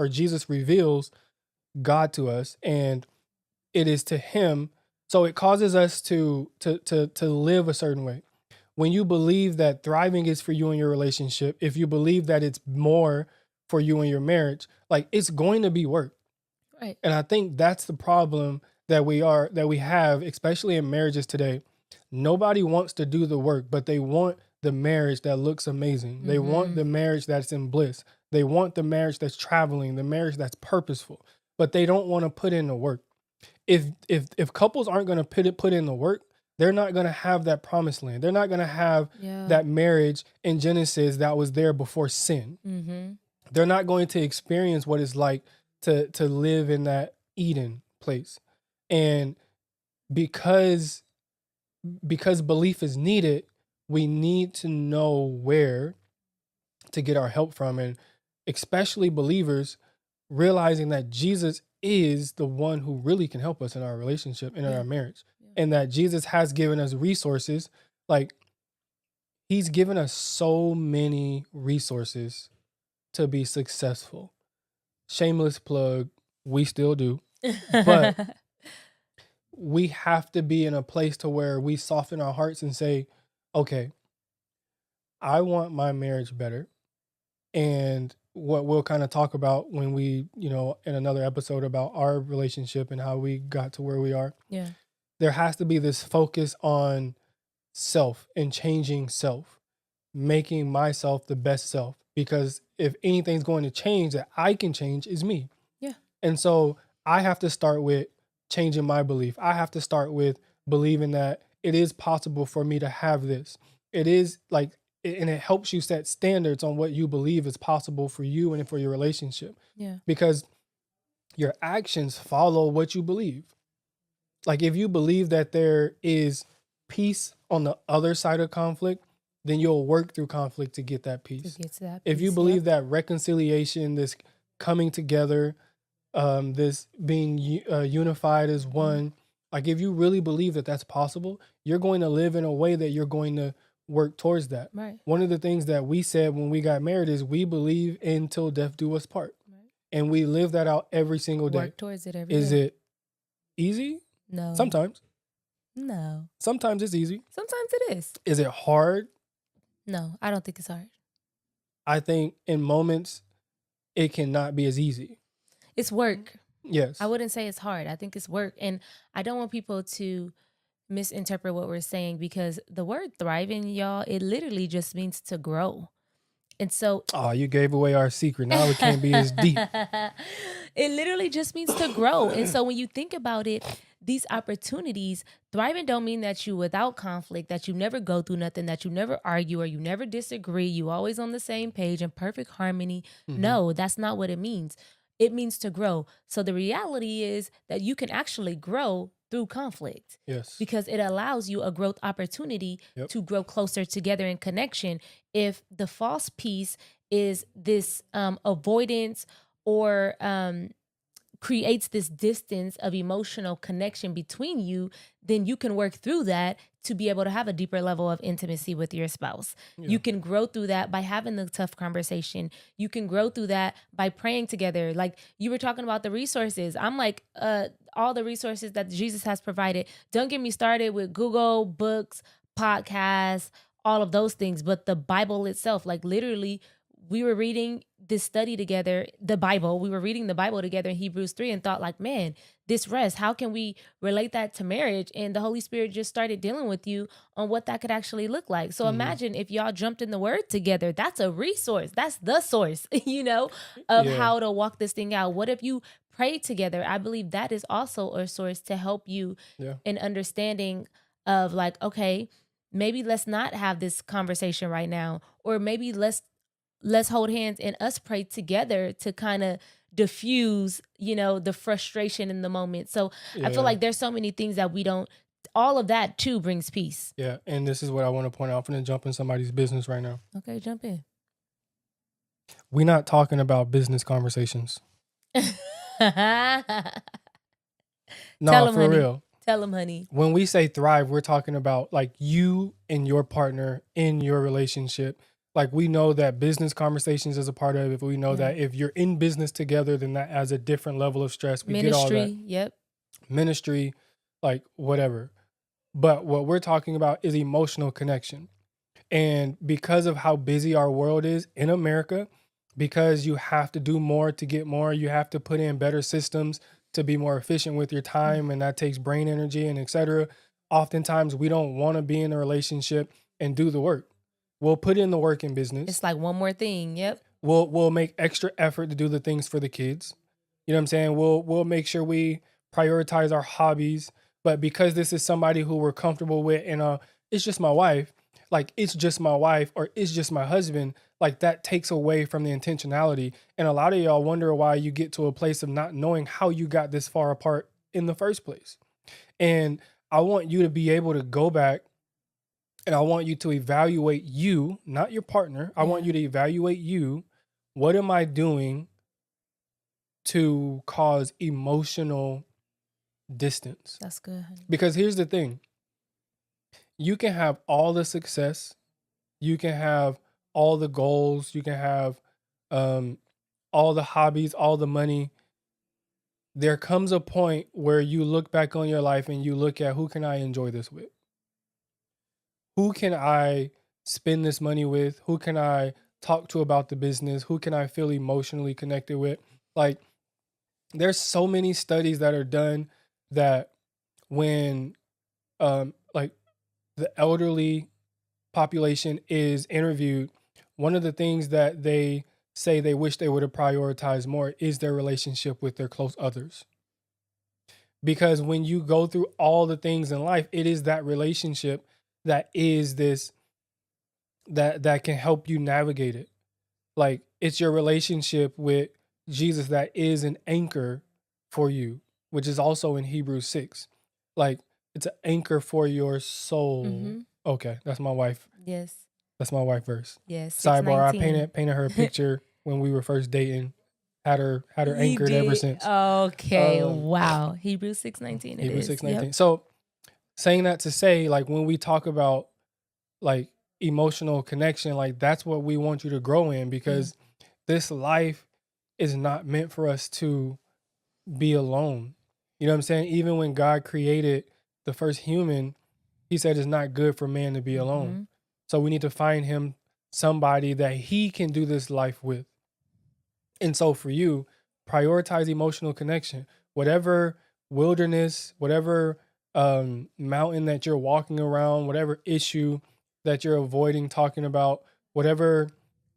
Jesus reveals God to us, and it is to him. So it causes us to live a certain way. When you believe that thriving is for you in your relationship, if you believe that it's more for you in your marriage, like it's going to be work. Right. And I think that's the problem that we have, especially in marriages today. Nobody wants to do the work, but they want the marriage that looks amazing. They want the marriage that's in bliss. They want the marriage that's traveling, the marriage that's purposeful, but they don't want to put in the work. If couples aren't going to put in the work, they're not going to have that promised land. They're not going to have that marriage in Genesis that was there before sin. Mm-hmm. They're not going to experience what it's like to live in that Eden place. And because belief is needed, we need to know where to get our help from, and especially believers realizing that Jesus is the one who really can help us in our relationship and in our marriage. And that Jesus has given us resources. Like he's given us so many resources to be successful. Shameless plug, we still do. But we have to be in a place to where we soften our hearts and say, okay, I want my marriage better. And what we'll kind of talk about when we, in another episode about our relationship and how we got to where we are. Yeah. There has to be this focus on self and changing self, making myself the best self. Because if anything's going to change that I can change is me. Yeah. And so I have to start with changing my belief. I have to start with believing that it is possible for me to have this. It is like, and it helps you set standards on what you believe is possible for you and for your relationship. Yeah. Because your actions follow what you believe. Like if you believe that there is peace on the other side of conflict, then you'll work through conflict to get that peace. To get to that If you piece, believe yep. that reconciliation, this coming together, this being unified as one, like if you really believe that that's possible, you're going to live in a way that you're going to work towards that. Right. One of the things that we said when we got married is we believe until death do us part. Right. And we live that out every single day. Work towards it every Is day. it easy? No. Sometimes. No. Sometimes it's easy. Sometimes it is. Is it hard? No, I don't think it's hard. I think in moments it cannot be as easy. It's work. Yes. I wouldn't say it's hard. I think it's work. And I don't want people to misinterpret what we're saying, because the word thriving, y'all, it literally just means to grow. And so Oh, you gave away our secret. Now it can't be as deep. It literally just means to grow. And so when you think about it, these opportunities, thriving don't mean that you without conflict, that you never go through nothing, that you never argue or you never disagree, you always on the same page in perfect harmony. No, that's not what it means. It means to grow. So the reality is that you can actually grow through conflict. Yes. Because it allows you a growth opportunity to grow closer together in connection. If the false piece is this avoidance or creates this distance of emotional connection between you, then you can work through that to be able to have a deeper level of intimacy with your spouse. Yeah. You can grow through that by having the tough conversation. You can grow through that by praying together. Like you were talking about the resources. I'm like, all the resources that Jesus has provided. Don't get me started with Google, books, podcasts, all of those things, but the Bible itself, like literally, we were reading this study together, we were reading the Bible together in Hebrews 3 and thought like, man, this rest, how can we relate that to marriage? And the Holy Spirit just started dealing with you on what that could actually look like. So imagine if y'all jumped in the word together, that's a resource. That's the source, of how to walk this thing out. What if you pray together? I believe that is also a source to help you in understanding of like, okay, maybe let's not have this conversation right now, or maybe let's hold hands and us pray together to kind of diffuse, the frustration in the moment. So I feel like there's so many things that we don't, all of that too brings peace. Yeah. And this is what I want to point out. I'm going to jump in somebody's business right now. Okay, jump in. We're not talking about business conversations. No, Tell 'em, for honey. real. Tell them, honey. When we say thrive, we're talking about like you and your partner in your relationship. Like we know that business conversations is a part of it. We know that if you're in business together, then that adds a different level of stress. We get all that. Yep. Ministry, like whatever. But what we're talking about is emotional connection. And because of how busy our world is in America, because you have to do more to get more, you have to put in better systems to be more efficient with your time, and that takes brain energy and et cetera. Oftentimes we don't want to be in a relationship and do the work. We'll put in the work in business. It's like one more thing. Yep. We'll make extra effort to do the things for the kids. You know what I'm saying? We'll make sure we prioritize our hobbies. But because this is somebody who we're comfortable with and it's just my wife, like it's just my wife or it's just my husband, like that takes away from the intentionality. And a lot of y'all wonder why you get to a place of not knowing how you got this far apart in the first place. And I want you to be able to go back and I want you to evaluate you, not your partner. I want you to evaluate you. What am I doing to cause emotional distance? That's good, honey. Because here's the thing. You can have all the success. You can have all the goals. You can have all the hobbies, all the money. there comes a point where you look back on your life and you look at, who can I enjoy this with? Who can I spend this money with? Who can I talk to about the business? Who can I feel emotionally connected with? Like, there's so many studies that are done that when like the elderly population is interviewed, one of the things that they say they wish they would have prioritized more is their relationship with their close others. Because when you go through all the things in life, it is that relationship that is this that can help you navigate it. Like, it's your relationship with Jesus that is an anchor for you, which is also in Hebrews 6. Like, it's an anchor for your soul. Mm-hmm. Okay, that's my wife. Yes. That's my wife verse. Yes. Sidebar, I 6:19. painted her a picture when we were first dating. Had her You anchored ever did? since. Okay. Wow. Hebrews 6:19. It Hebrews is. 6:19. Yep. So, saying that to say, like, when we talk about like emotional connection, like, that's what we want you to grow in, because this life is not meant for us to be alone. You know what I'm saying? Even when God created the first human, he said it's not good for man to be alone. Mhm. So we need to find him somebody that he can do this life with. And so for you, prioritize emotional connection. Whatever wilderness, whatever mountain that you're walking around, whatever issue that you're avoiding talking about, whatever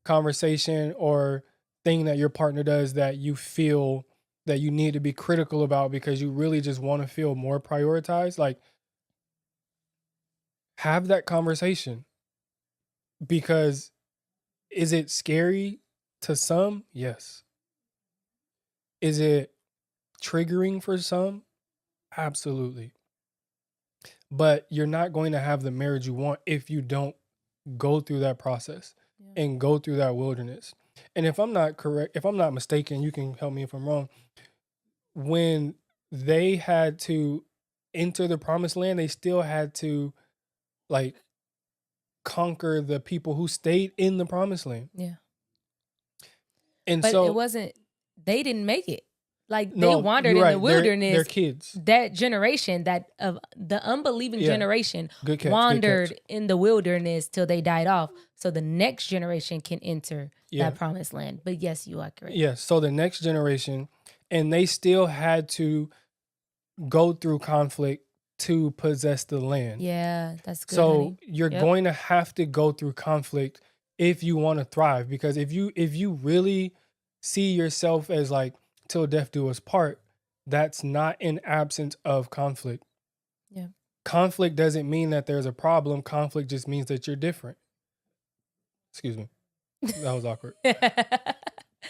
conversation or thing that your partner does that you feel that you need to be critical about because you really just want to feel more prioritized, like, have that conversation. Because is it scary to some? Yes. Is it triggering for some? Absolutely. But you're not going to have the marriage you want if you don't go through that process and go through that wilderness. And if I'm not mistaken, you can help me if I'm wrong. When they had to enter the promised land, they still had to, like, conquer the people who stayed in the promised land. Yeah. And But so it wasn't, they didn't make it. Like, they no, wandered you're in the right. They're wilderness. kids. That generation, that of the unbelieving Yeah. generation, Good catch. wandered in the wilderness till they died off. So the next generation can enter Yeah. that promised land. But yes, you are correct. Yes. So the next generation, and they still had to go through conflict to possess the land. Yeah, that's good, So honey. you're Yep. going to have to go through conflict if you want to thrive. Because if you really see yourself as, like, till death do us part, that's not an absence of conflict. Yeah. Conflict doesn't mean that there's a problem. Conflict just means that you're different. Excuse me. That was awkward.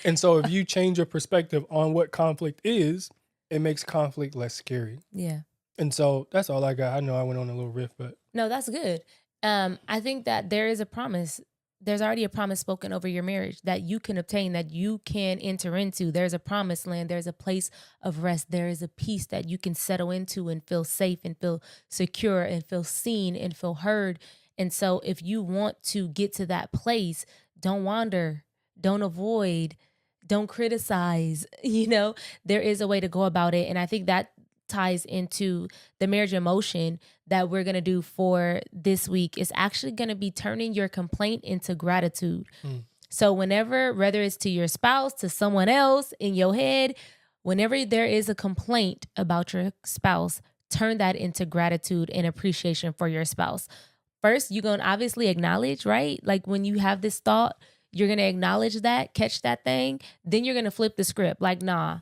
And so if you change your perspective on what conflict is, it makes conflict less scary. Yeah. And so that's all I got. I know I went on a little riff, but No, that's good. I think that there is a promise. There's already a promise spoken over your marriage that you can obtain, that you can enter into. There's a promised land. There's a place of rest. There is a peace that you can settle into and feel safe and feel secure and feel seen and feel heard. And so if you want to get to that place, don't wander, don't avoid, don't criticize. There is a way to go about it. And I think that ties into the marriage emotion that we're going to do for this week. Is actually going to be turning your complaint into gratitude. So whenever, whether it's to your spouse, to someone else, in your head, whenever there is a complaint about your spouse, turn that into gratitude and appreciation for your spouse. First, you're going to obviously acknowledge, right? Like, when you have this thought, you're going to acknowledge that, catch that thing. Then you're going to flip the script. Like, nah,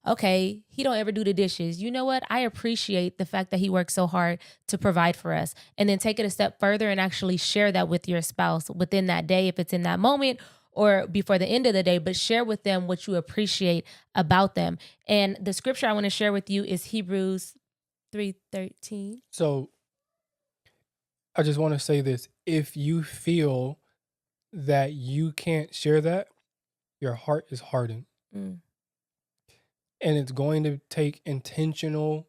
okay, he don't ever do the dishes. You know what? I appreciate the fact that he works so hard to provide for us. And then take it a step further and actually share that with your spouse within that day, if it's in that moment or before the end of the day, but share with them what you appreciate about them. And the scripture I want to share with you is Hebrews 3:13. So I just want to say this. If you feel that you can't share that, your heart is hardened. And it's going to take intentional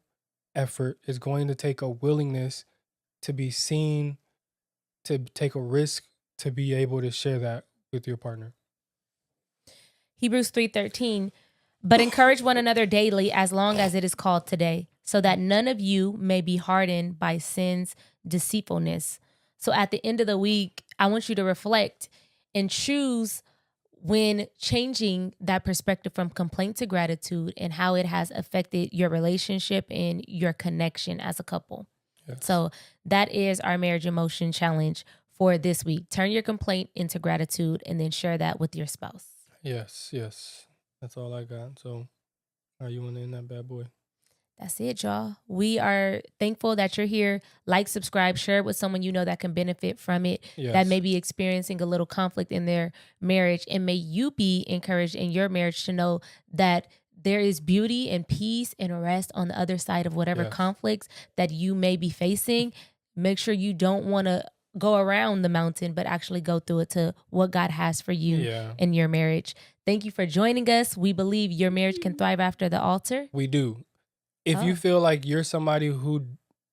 effort. It's going to take a willingness to be seen, to take a risk, to be able to share that with your partner. Hebrews 3:13. But encourage one another daily as long as it is called today, so that none of you may be hardened by sin's deceitfulness. So at the end of the week, I want you to reflect and choose when changing that perspective from complaint to gratitude and how it has affected your relationship and your connection as a couple. Yes. So that is our marriage emotion challenge for this week. Turn your complaint into gratitude and then share that with your spouse. Yes. That's all I got. So, you want to end that bad boy? That's it, y'all. We are thankful that you're here. Like, subscribe, share it with someone you know that can benefit from it, Yes. that may be experiencing a little conflict in their marriage. And may you be encouraged in your marriage to know that there is beauty and peace and rest on the other side of whatever Yes. conflicts that you may be facing. Make sure you don't want to go around the mountain, but actually go through it to what God has for you in your marriage. Thank you for joining us. We believe your marriage can thrive after the altar. We do. If you feel like you're somebody who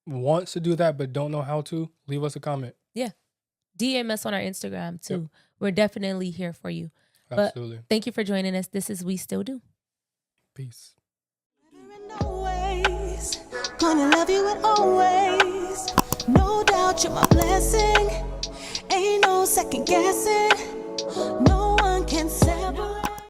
wants to do that but don't know how to, leave us a comment. Yeah. DM us on our Instagram too. Yep. We're definitely here for you. Absolutely. But thank you for joining us. This is We Still Do. Peace. Gonna love you always. No doubt you're my blessing. Ain't no second guessing. No one can separate.